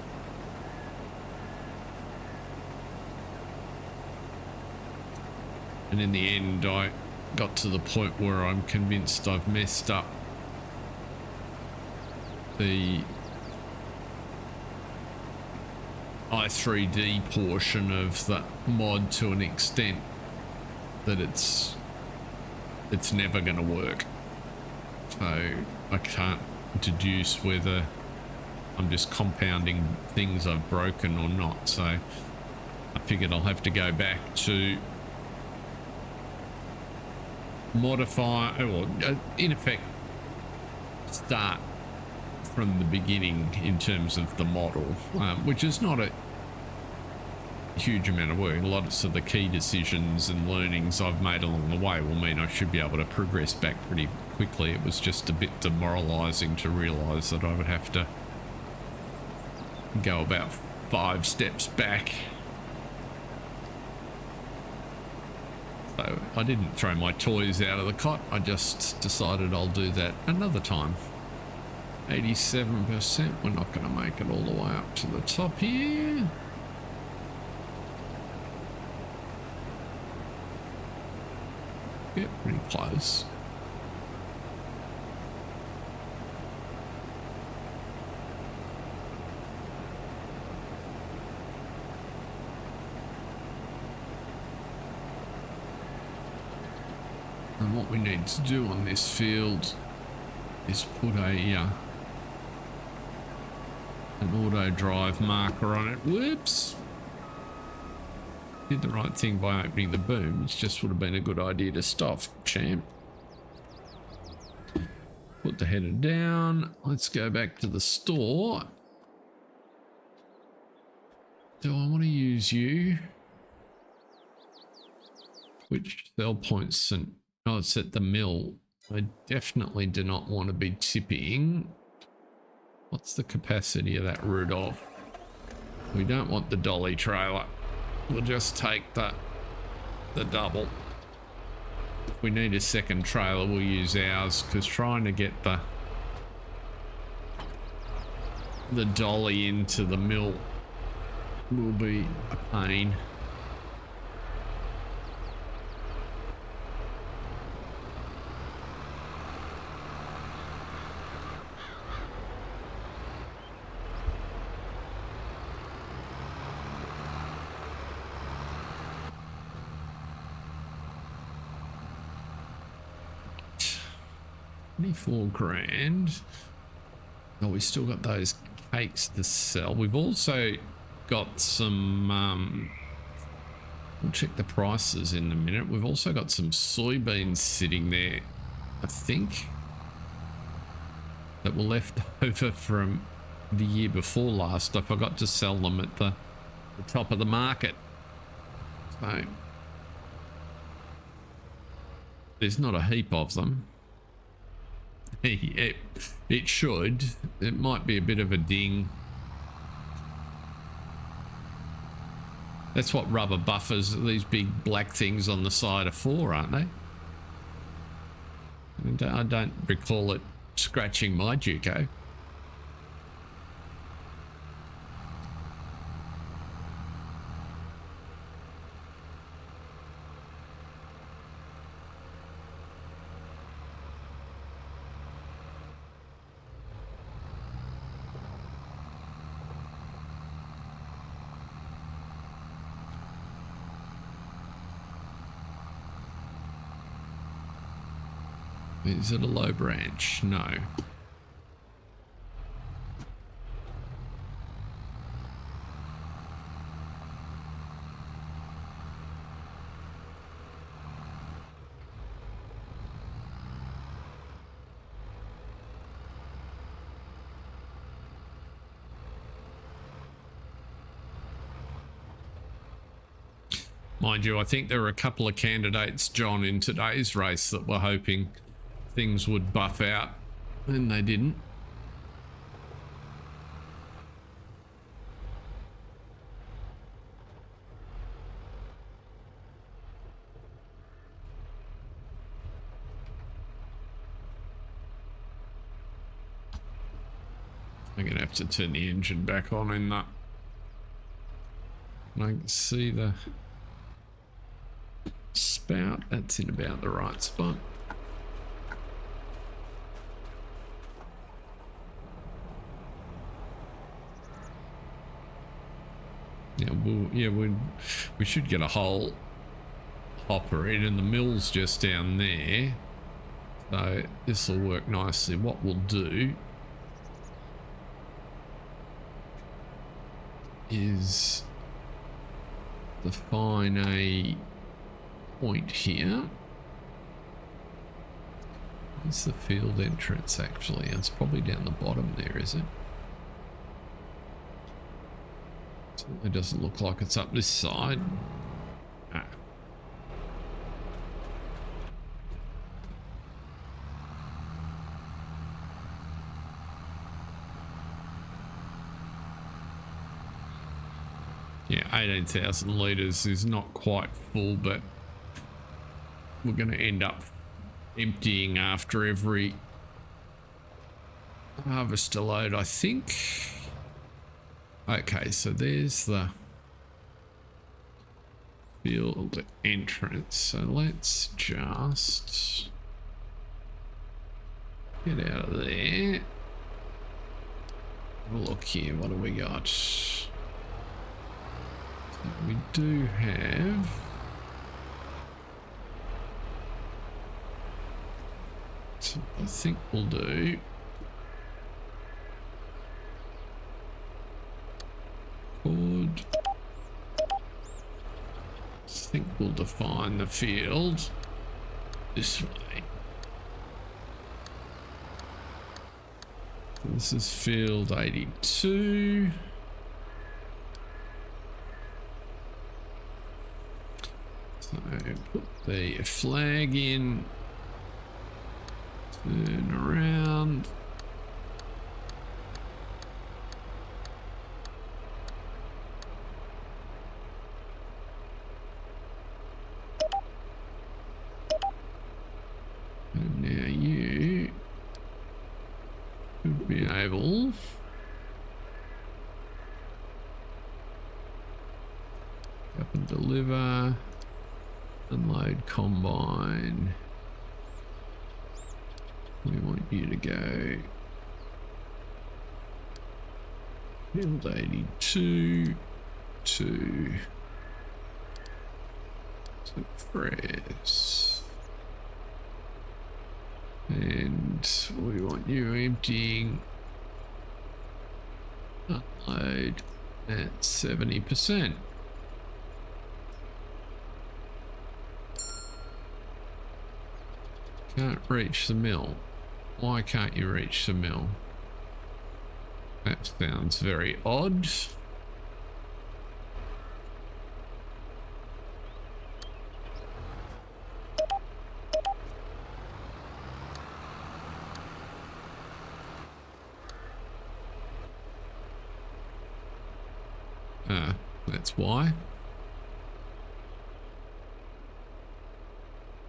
And in the end, I got to the point where I'm convinced I've messed up the i3D portion of the mod to an extent that it's never going to work. So I can't deduce whether I'm just compounding things I've broken or not. So I figured I'll have to go back to modify, or in effect start from the beginning in terms of the model, which is not a huge amount of work. Lots of the key decisions and learnings I've made along the way will mean I should be able to progress back pretty quickly. It was just a bit demoralizing to realize that I would have to go about 5 steps back. So I didn't throw my toys out of the cot, I just decided I'll do that another time. 87%, we're not going to make it all the way up to the top here. Yeah, pretty close. And what we need to do on this field is put an auto drive marker on it. Whoops. Did the right thing by opening the boom. It just would have been a good idea to stop, champ. Put the header down. Let's go back to the store. Do I want to use you? Which sell points? And oh, it's at the mill. I definitely do not want to be tipping. What's the capacity of that Rudolph? We don't want the dolly trailer. We'll just take the double. If we need a second trailer, we'll use ours, because trying to get the dolly into the mill will be a pain. $24,000. Oh, we still got those cakes to sell. We've also got some we'll check the prices in a minute. We've also got some soybeans sitting there, I think, that were left over from the year before last. I forgot to sell them at the top of the market. So there's not a heap of them. It should. It might be a bit of a ding. That's what rubber buffers, these big black things on the side, are for, aren't they? I don't recall it scratching my Duco. Is it a low branch? No. Mind you, I think there were a couple of candidates, John, in today's race that were hoping things would buff out, and they didn't. I'm gonna have to turn the engine back on in that. I can see the spout. That's in about the right spot. Yeah, we should get a whole hopper in, and the mill's just down there, so this will work nicely. What we'll do is define a point here. Where's the field entrance actually? It's probably down the bottom there, is it? It doesn't look like it's up this side. Ah. Yeah, 18,000 litres is not quite full, but we're going to end up emptying after every harvester load, I think. Okay, so there's the field entrance. So let's just get out of there. Have a look here. What do we got? So we do have so I think we'll do I think we'll define the field this way. This is field 82. So put the flag in, turn around. And now you should be able Up and deliver. Unload combine. We want you to go field 82 to press. And we want you emptying unload at 70%. Can't reach the mill. Why can't you reach the mill? That sounds very odd. That's why.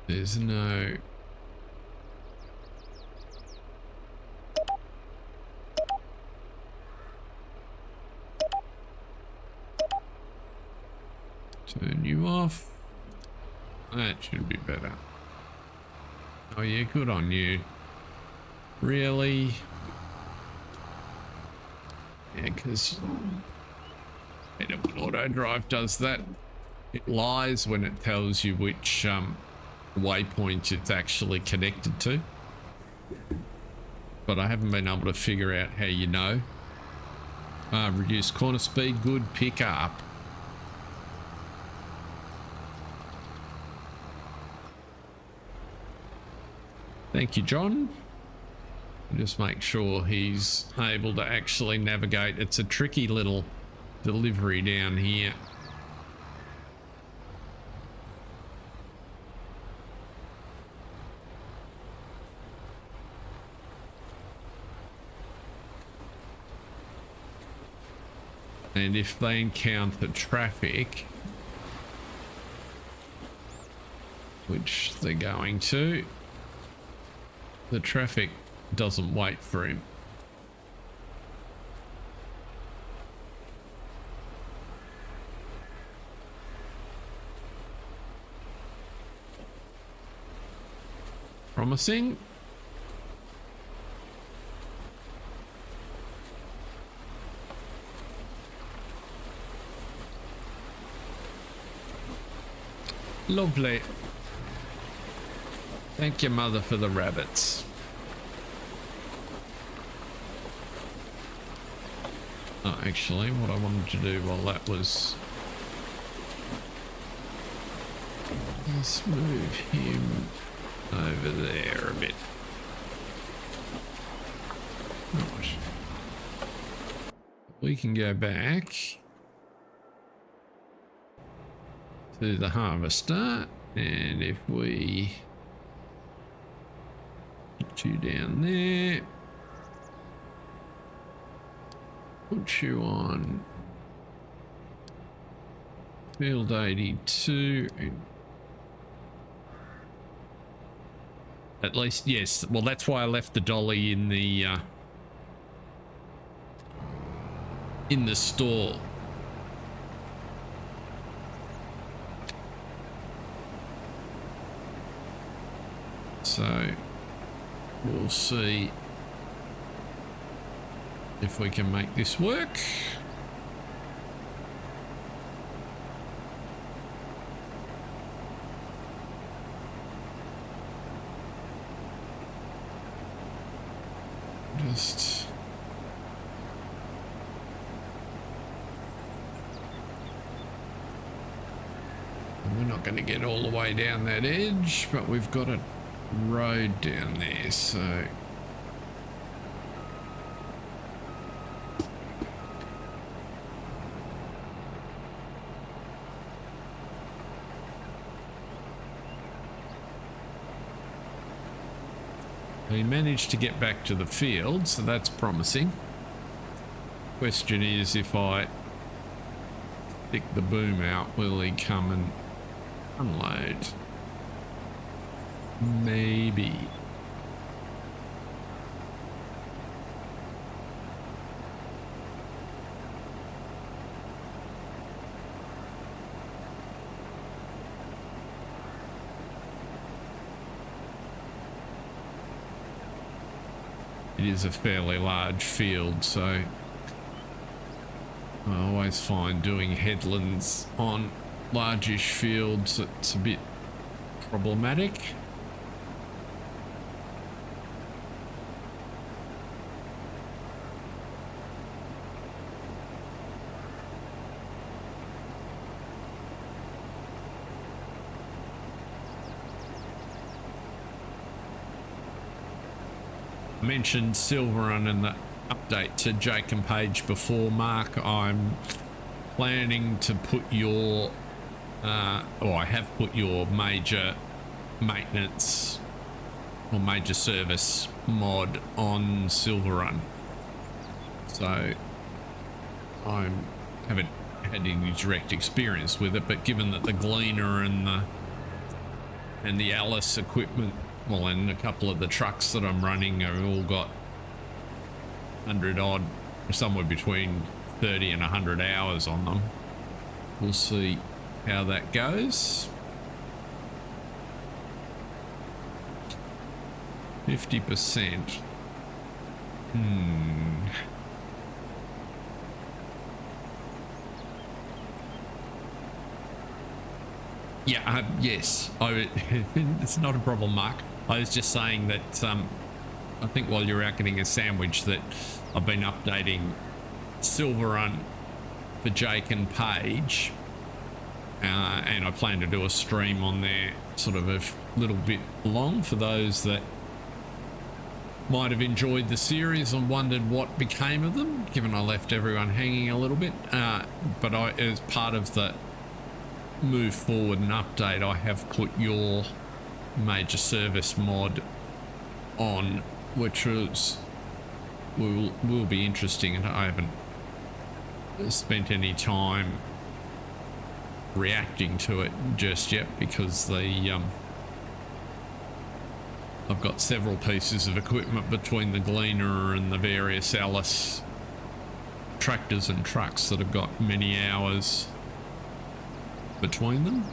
There's no... Turn you off. That should be better. Oh yeah, good on you. Really? Yeah, because when auto drive does that, it lies when it tells you which waypoint it's actually connected to. But I haven't been able to figure out how you know. Reduce corner speed, good pickup. Thank you, John. Just make sure he's able to actually navigate. It's a tricky little delivery down here. And if they encounter traffic, which they're going to, the traffic doesn't wait for him. Promising. Lovely. Thank your mother for the rabbits. Oh, actually, what I wanted to do while that was... Let's move him over there a bit. Right. We can go back to the harvester, and if we put you down there, put you on field 82, at least, yes. Well, that's why I left the dolly in the store. So we'll see if we can make this work. Just we're not going to get all the way down that edge, but we've got a road down there, so we managed to get back to the field, so that's promising. Question is, if I stick the boom out, will he come and unload? Maybe. it is a fairly large field, so I always find doing headlands on largish fields, it's a bit problematic. I mentioned Silverrun in the update to Jake and Paige before, Mark. I'm planning to put your or I have put your major maintenance or major service mod on Silverrun, so I haven't had any direct experience with it, but given that the Gleaner and the Alice equipment, well, and a couple of the trucks that I'm running have all got 100 odd, somewhere between 30 and 100 hours on them. We'll see how that goes. 50%. Yeah, yes. It's not a problem, Mark. I was just saying that I think while you're out getting a sandwich that I've been updating Silverrun for Jake and Paige, and I plan to do a stream on there sort of a little bit long for those that might have enjoyed the series and wondered what became of them, given I left everyone hanging a little bit. But as part of the move forward and update, I have put your major service mod on, which will be interesting, and I haven't spent any time reacting to it just yet because I've got several pieces of equipment between the Gleaner and the various Alice tractors and trucks that have got many hours between them.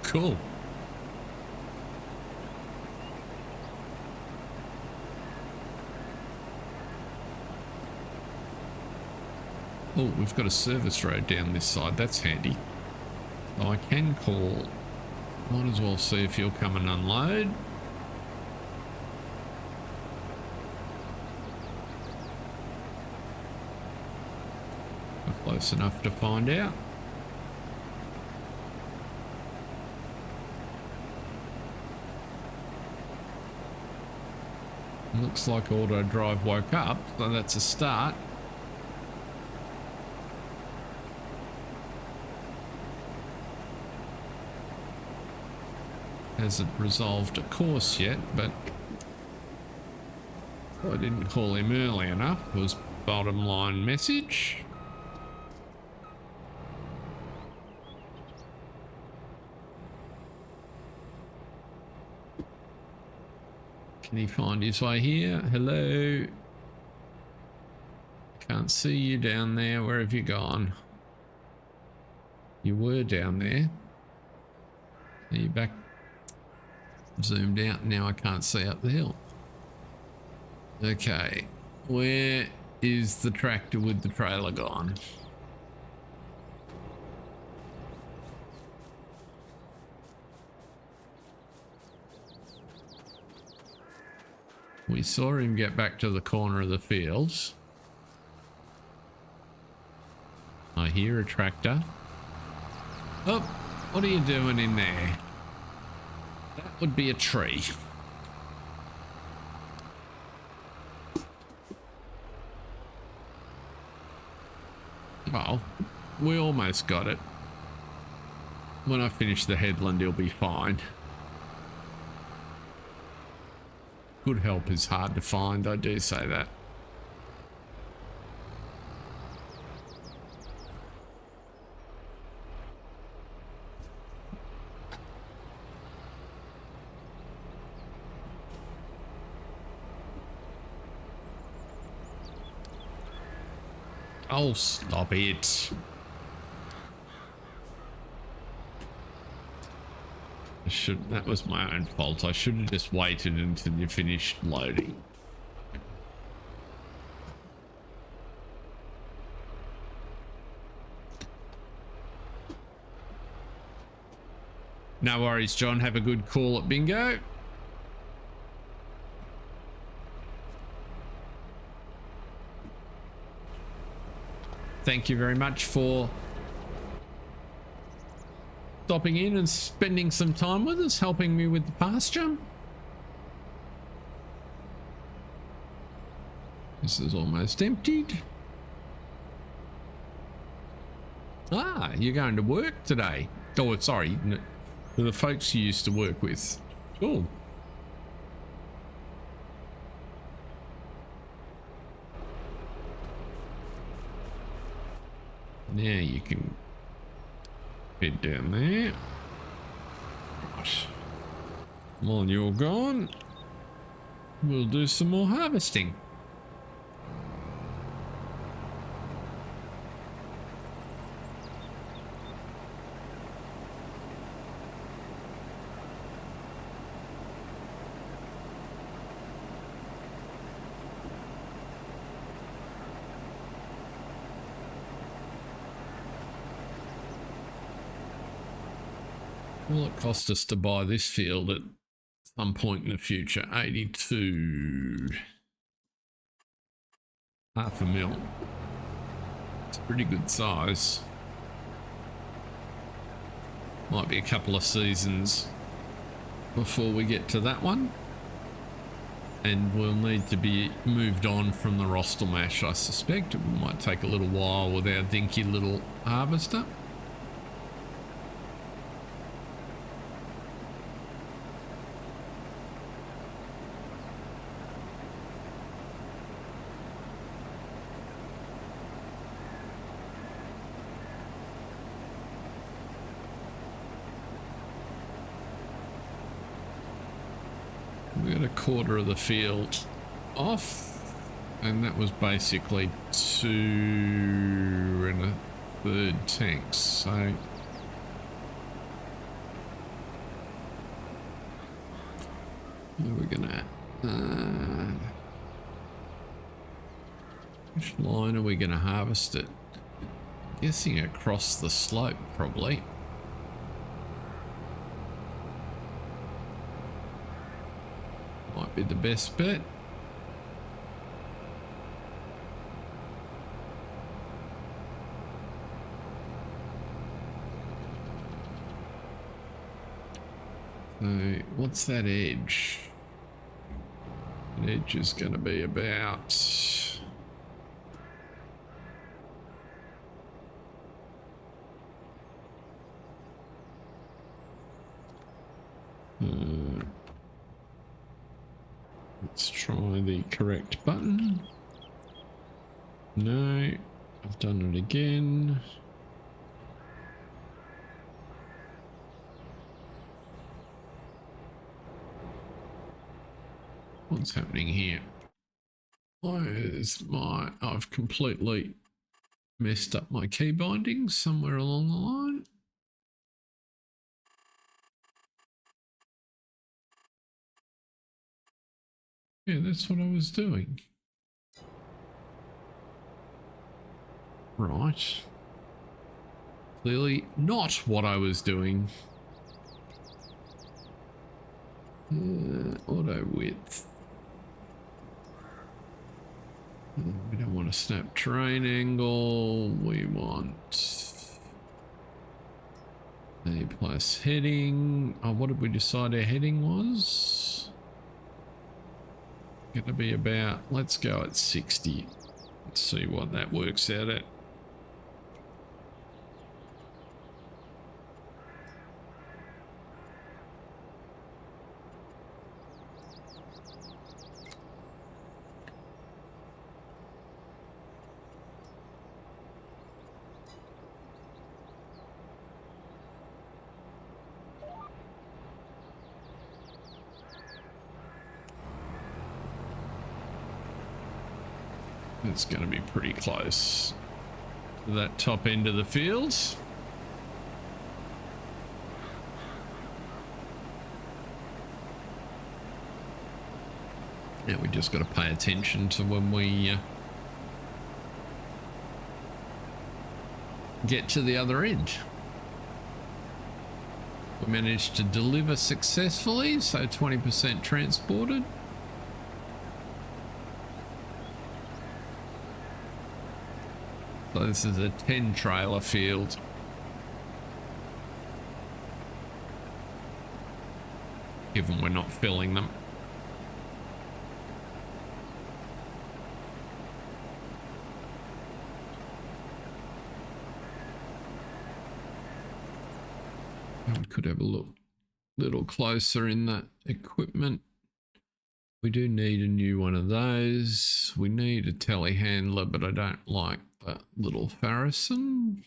Cool. Oh, we've got a service road down this side. That's handy. So I can call. Might as well see if you'll come and unload. We're close enough to find out. Looks like auto drive woke up, so that's a start. Hasn't resolved a course yet, but I didn't call him early enough, was bottom line message. Can he find his way here? Hello? Can't see you down there. Where have you gone? You were down there. Are you back? Zoomed out. Now I can't see up the hill. Okay. Where is the tractor with the trailer gone? We saw him get back to the corner of the fields. I hear a tractor. Oh, what are you doing in there? That would be a tree. Well, we almost got it. When I finish the headland, he'll be fine. Good help is hard to find, I do say that. Oh, stop it. That was my own fault. I should have just waited until you finished loading. No worries, John. Have a good call at bingo. Thank you very much for stopping in and spending some time with us, helping me with the pasture. This is almost emptied. Ah, you're going to work today. Oh, sorry. The folks you used to work with. Cool. Now you can head down there. Right. While you're gone, we'll do some more harvesting. Will it cost us to buy this field at some point in the future? 82. $500,000. It's a pretty good size. Might be a couple of seasons before we get to that one. And we'll need to be moved on from the Rostel mash, I suspect. It might take a little while with our dinky little harvester. We got a quarter of the field off, and that was basically 2 1/3 tanks. So we're gonna which line are we gonna harvest it? I'm guessing across the slope probably. Might be the best bet. So what's that edge? That edge is going to be about let's try the correct button. No, I've done it again. What's happening here? I've completely messed up my key bindings somewhere along the line. Yeah, that's what I was doing. Right. Clearly not what I was doing. Auto width. We don't want a snap terrain angle. We want a plus heading. Oh, what did we decide our heading was? Going to be about, let's go at 60. Let's see what that works out at. It's going to be pretty close to that top end of the field. Yeah, we just got to pay attention to when we get to the other edge. We managed to deliver successfully, so 20% transported. So this is a 10 trailer field. Given we're not filling them. We could have a look little closer in that equipment. We do need a new one of those. We need a telehandler, but I don't like that little Farrison.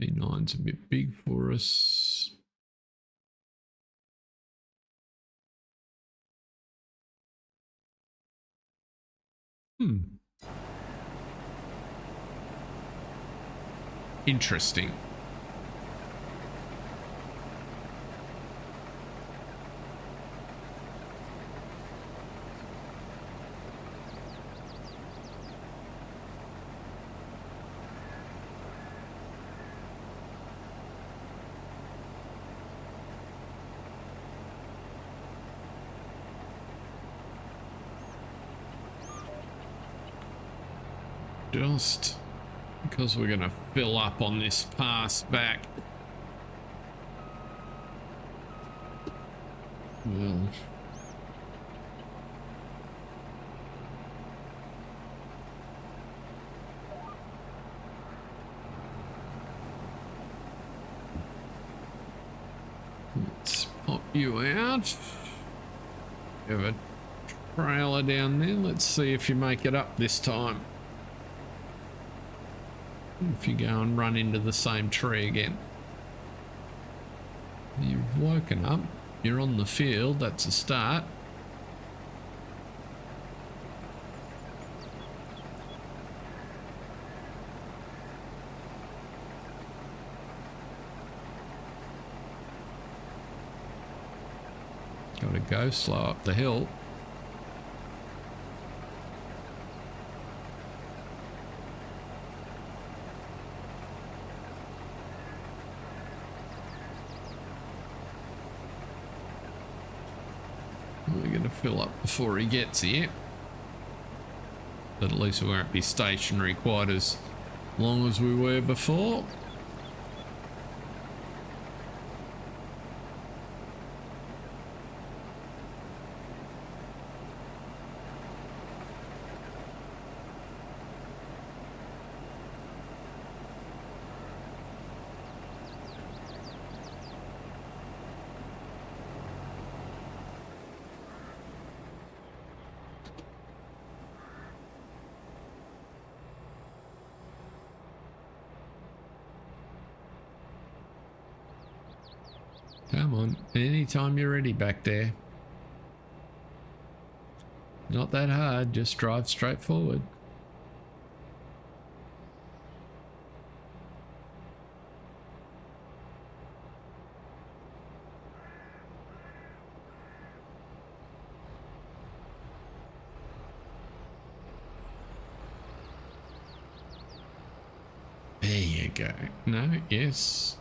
T9's a bit big for us. Interesting. Just because we're going to fill up on this pass back. Well, let's pop you out. Have a trailer down there. Let's see if you make it up this time. If you go and run into the same tree again. You've woken up, you're on the field, that's a start. Gotta go slow up the hill. We're going to fill up before he gets here. But at least we won't be stationary quite as long as we were before. Come on, anytime you're ready back there. Not that hard, just drive straight forward. There you go. No, yes.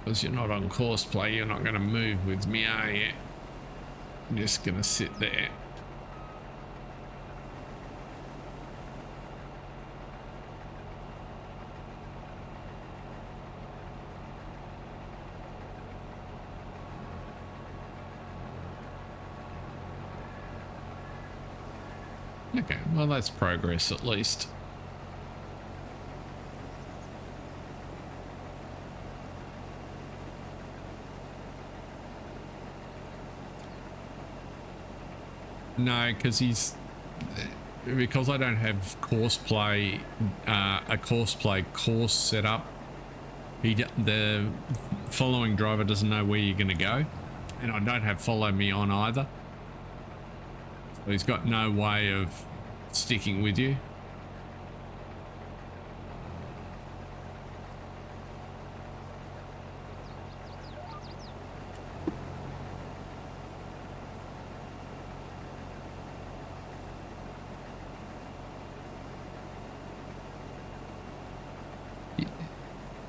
Because you're not on Crossplay, you're not going to move with me, are you? I'm just going to sit there. Okay, well that's progress at least. No, because I don't have Crossplay, a Crossplay course set up. The following driver doesn't know where you're going to go, and I don't have follow me on either, so he's got no way of sticking with you.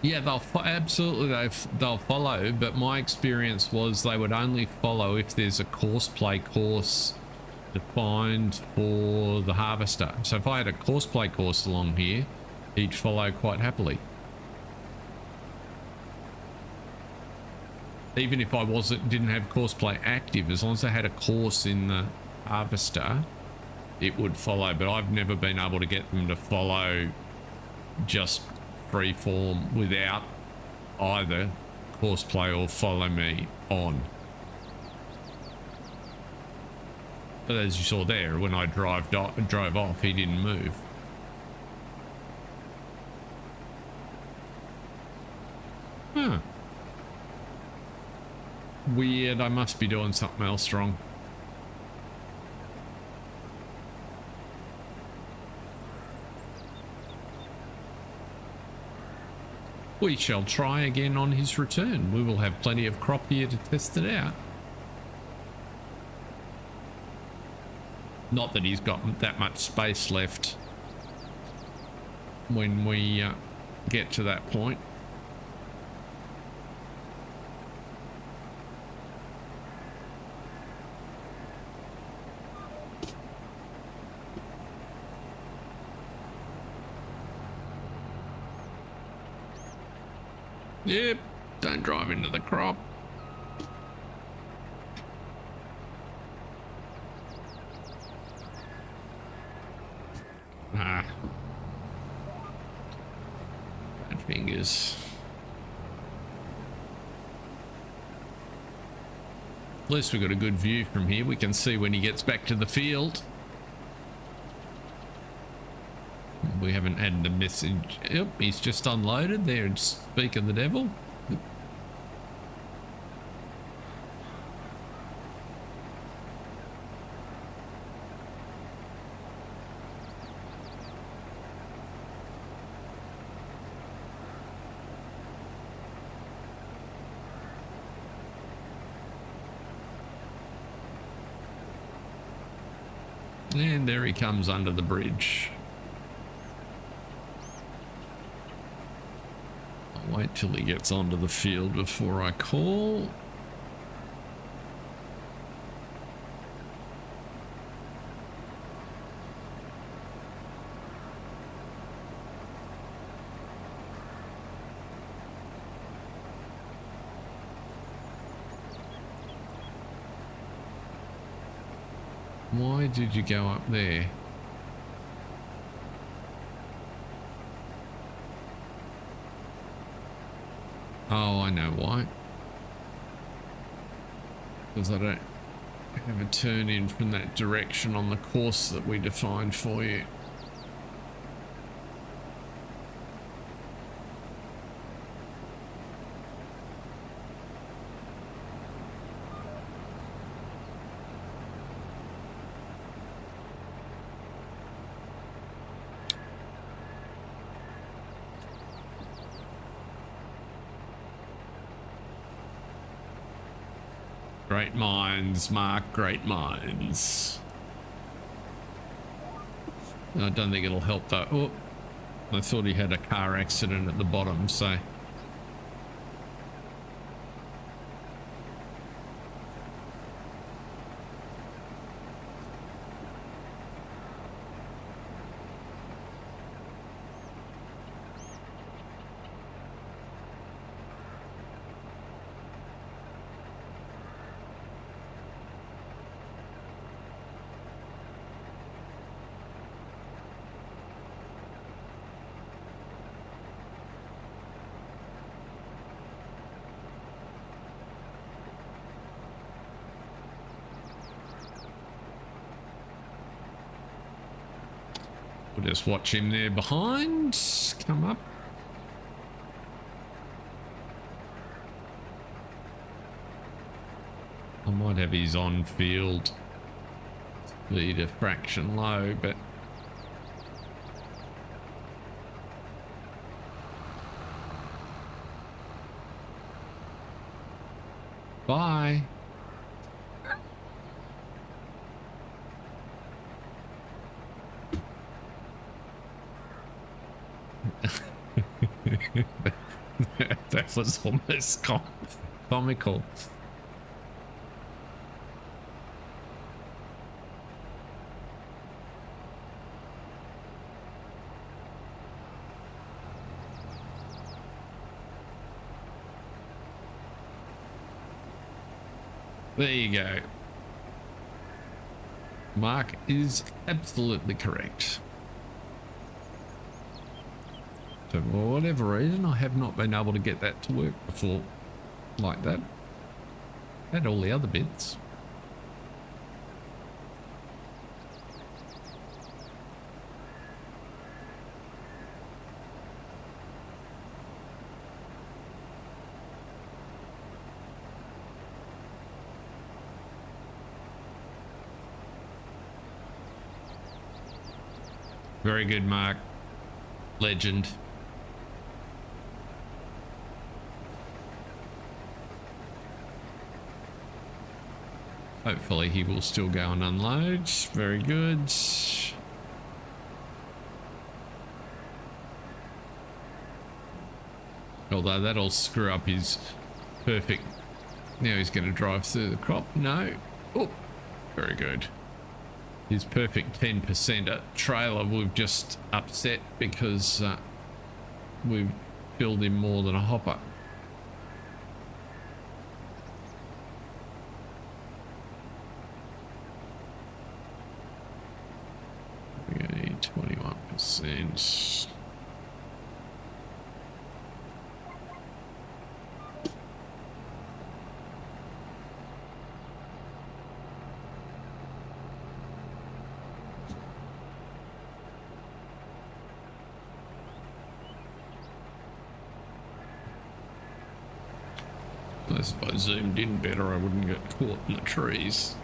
Yeah, absolutely they'll follow, but my experience was they would only follow if there's a Crossplay course defined for the harvester. So if I had a Crossplay course along here, he'd follow quite happily. Even if I didn't have Crossplay active, as long as I had a course in the harvester, it would follow. But I've never been able to get them to follow just freeform without either Crossplay or follow me on. But as you saw there, when I drove off, he didn't move. Huh. Weird, I must be doing something else wrong. We shall try again on his return. We will have plenty of crop here to test it out. Not that he's got that much space left when we get to that point. Yep, don't drive into the crop. Ah. Bad fingers. At least we've got a good view from here. We can see when he gets back to the field. We haven't had the message. Yep, he's just unloaded there and speak of the devil. And there he comes under the bridge. I'll wait till he gets onto the field before I call. Why did you go up there? Oh, I know why. Because I don't have a turn in from that direction on the course that we defined for you. Great minds, Mark, great minds. I don't think it'll help though. Oh, I thought he had a car accident at the bottom, so. We'll just watch him there behind. Come up. I might have his on-field speed a fraction low, but bye. That was almost comical. There you go. Mark is absolutely correct. So for whatever reason, I have not been able to get that to work before like that. And all the other bits. Very good, Mark. Legend. Hopefully he will still go and unload. Very good. Although that'll screw up his perfect. Now he's going to drive through the crop. No. Oh, very good. His perfect 10% trailer we've just upset because we've filled him more than a hopper. Okay, 21%. If I zoomed in better, I wouldn't get caught in the trees.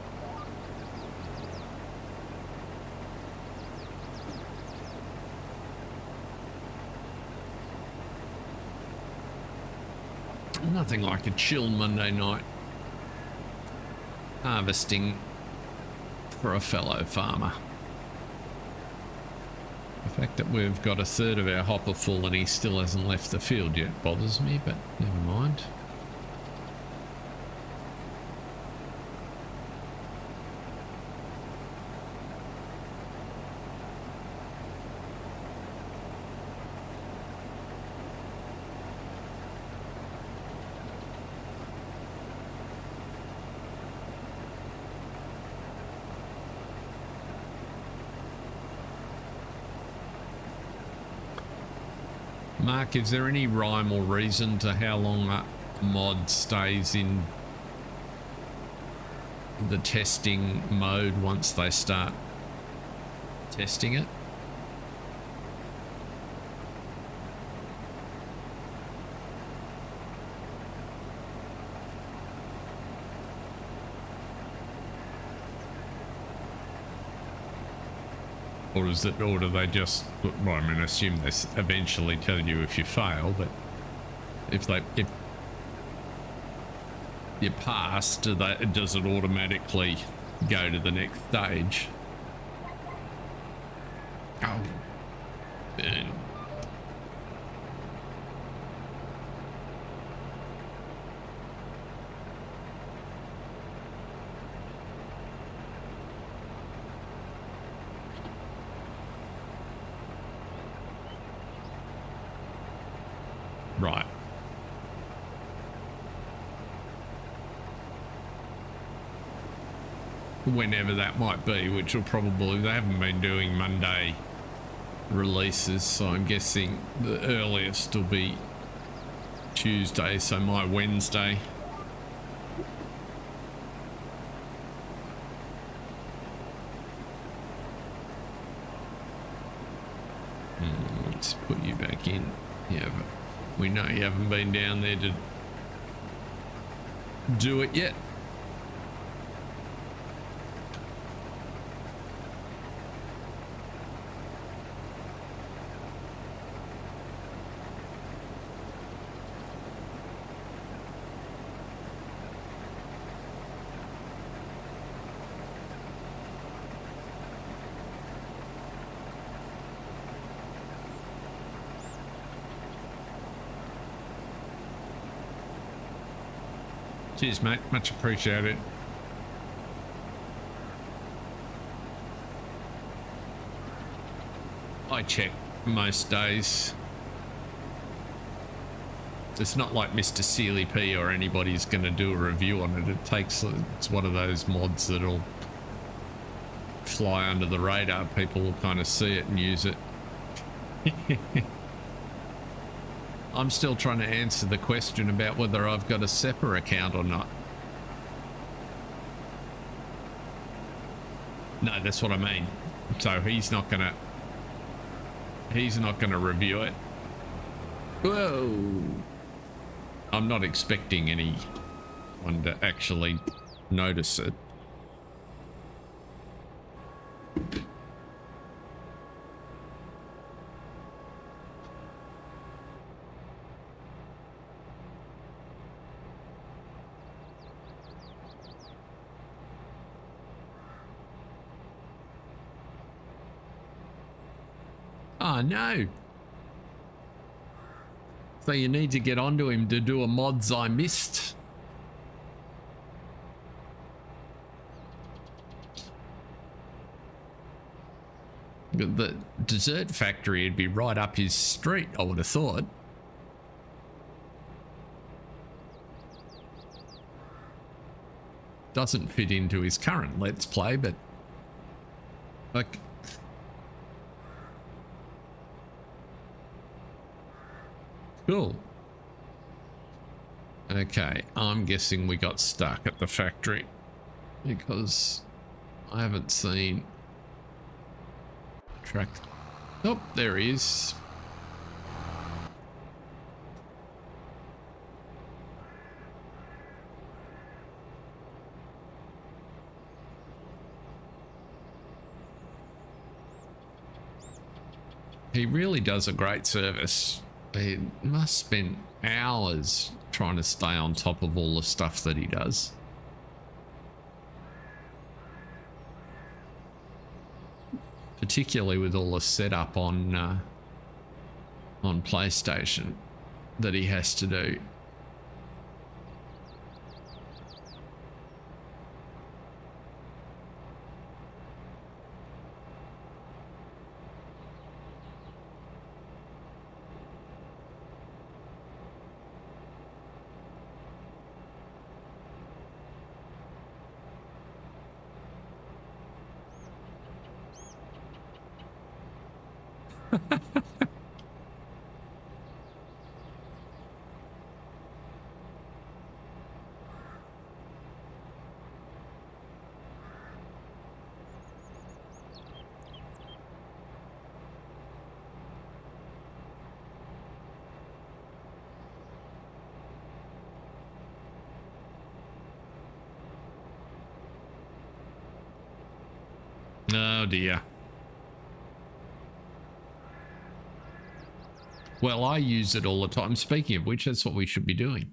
Nothing like a chill Monday night harvesting for a fellow farmer. The fact that we've got a third of our hopper full and he still hasn't left the field yet bothers me, but never mind. Mark, is there any rhyme or reason to how long a mod stays in the testing mode once they start testing it? Or is it, or do they just, well, I mean, I assume they eventually tell you if you fail, but if you pass, does it automatically go to the next stage? Oh, burn. Right. Whenever that might be, which will probably, they haven't been doing Monday releases, so I'm guessing the earliest will be Tuesday, so my Wednesday. Let's put you back in. Yeah, but we know you haven't been down there to do it yet. Cheers, mate. Much appreciated. I check most days. It's not like Mr. Sealy P or anybody's going to do a review on it. It's one of those mods that'll fly under the radar. People will kind of see it and use it. I'm still trying to answer the question about whether I've got a SEPA account or not. No, that's what I mean. So he's not gonna review it. Whoa. I'm not expecting anyone to actually notice it. Oh no. So you need to get onto him to do a mods I missed. The dessert factory would be right up his street, I would have thought. Doesn't fit into his current Let's Play, but like, cool. Okay, I'm guessing we got stuck at the factory because I haven't seen track. Oh, there he is. He really does a great service. He must spend hours trying to stay on top of all the stuff that he does. Particularly with all the setup on PlayStation that he has to do. Oh dear. Well, I use it all the time. Speaking of which, that's what we should be doing.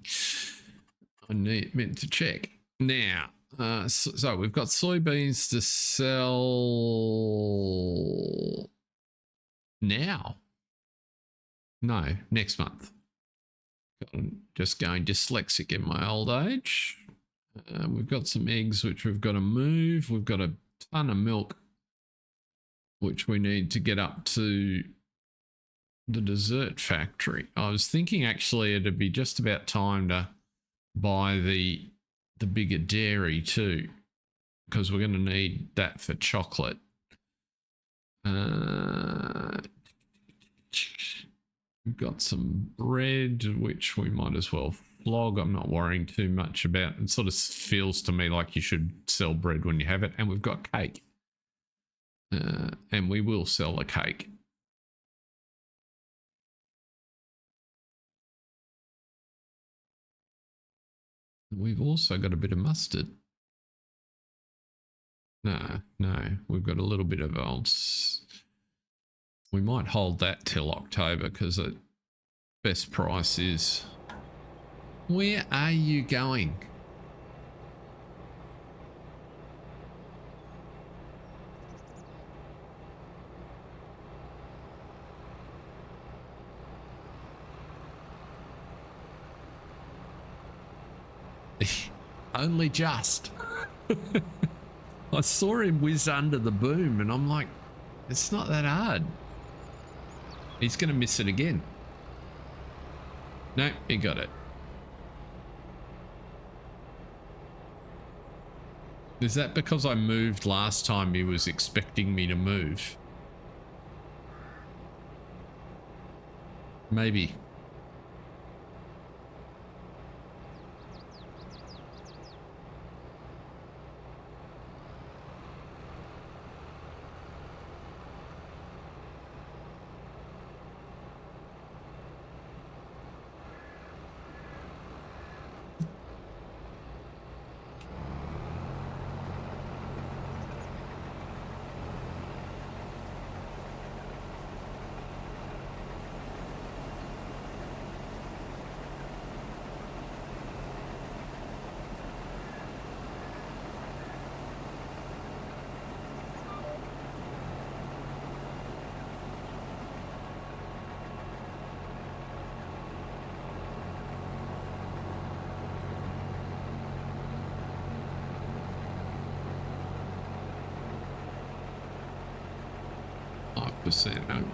I meant to check. Now, so we've got soybeans to sell now. No, next month. I'm just going dyslexic in my old age. We've got some eggs which we've got to move. We've got a ton of milk which we need to get up to the dessert factory. I was thinking actually it'd be just about time to buy the bigger dairy too, because we're going to need that for chocolate. We've got some bread which we might as well flog. I'm not worrying too much about it. It sort of feels to me like you should sell bread when you have it. And we've got cake. And we will sell the cake. We've also got a bit of mustard. No, we've got a little bit of old. We might hold that till October because the best price is. Where are you going? Only just. I saw him whiz under the boom and I'm like, it's not that hard. He's going to miss it again. No, he got it. Is that because I moved last time he was expecting me to move? Maybe.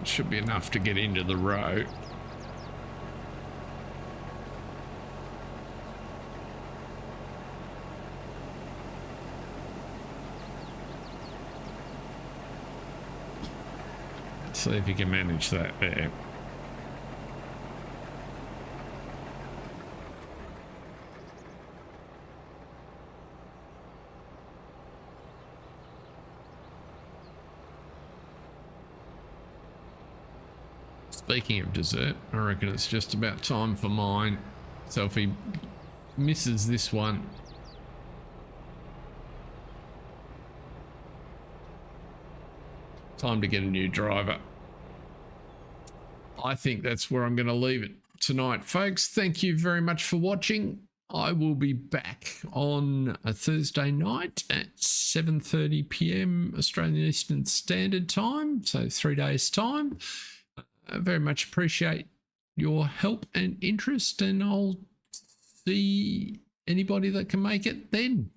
Should be enough to get into the row. See if you can manage that there. Speaking of dessert, I reckon it's just about time for mine. So if he misses this one, time to get a new driver. I think that's where I'm going to leave it tonight, folks. Thank you very much for watching. I will be back on a Thursday night at 7:30 p.m. Australian Eastern Standard Time, so 3 days' time. I very much appreciate your help and interest, and I'll see anybody that can make it then.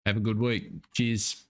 Have a good week. Cheers.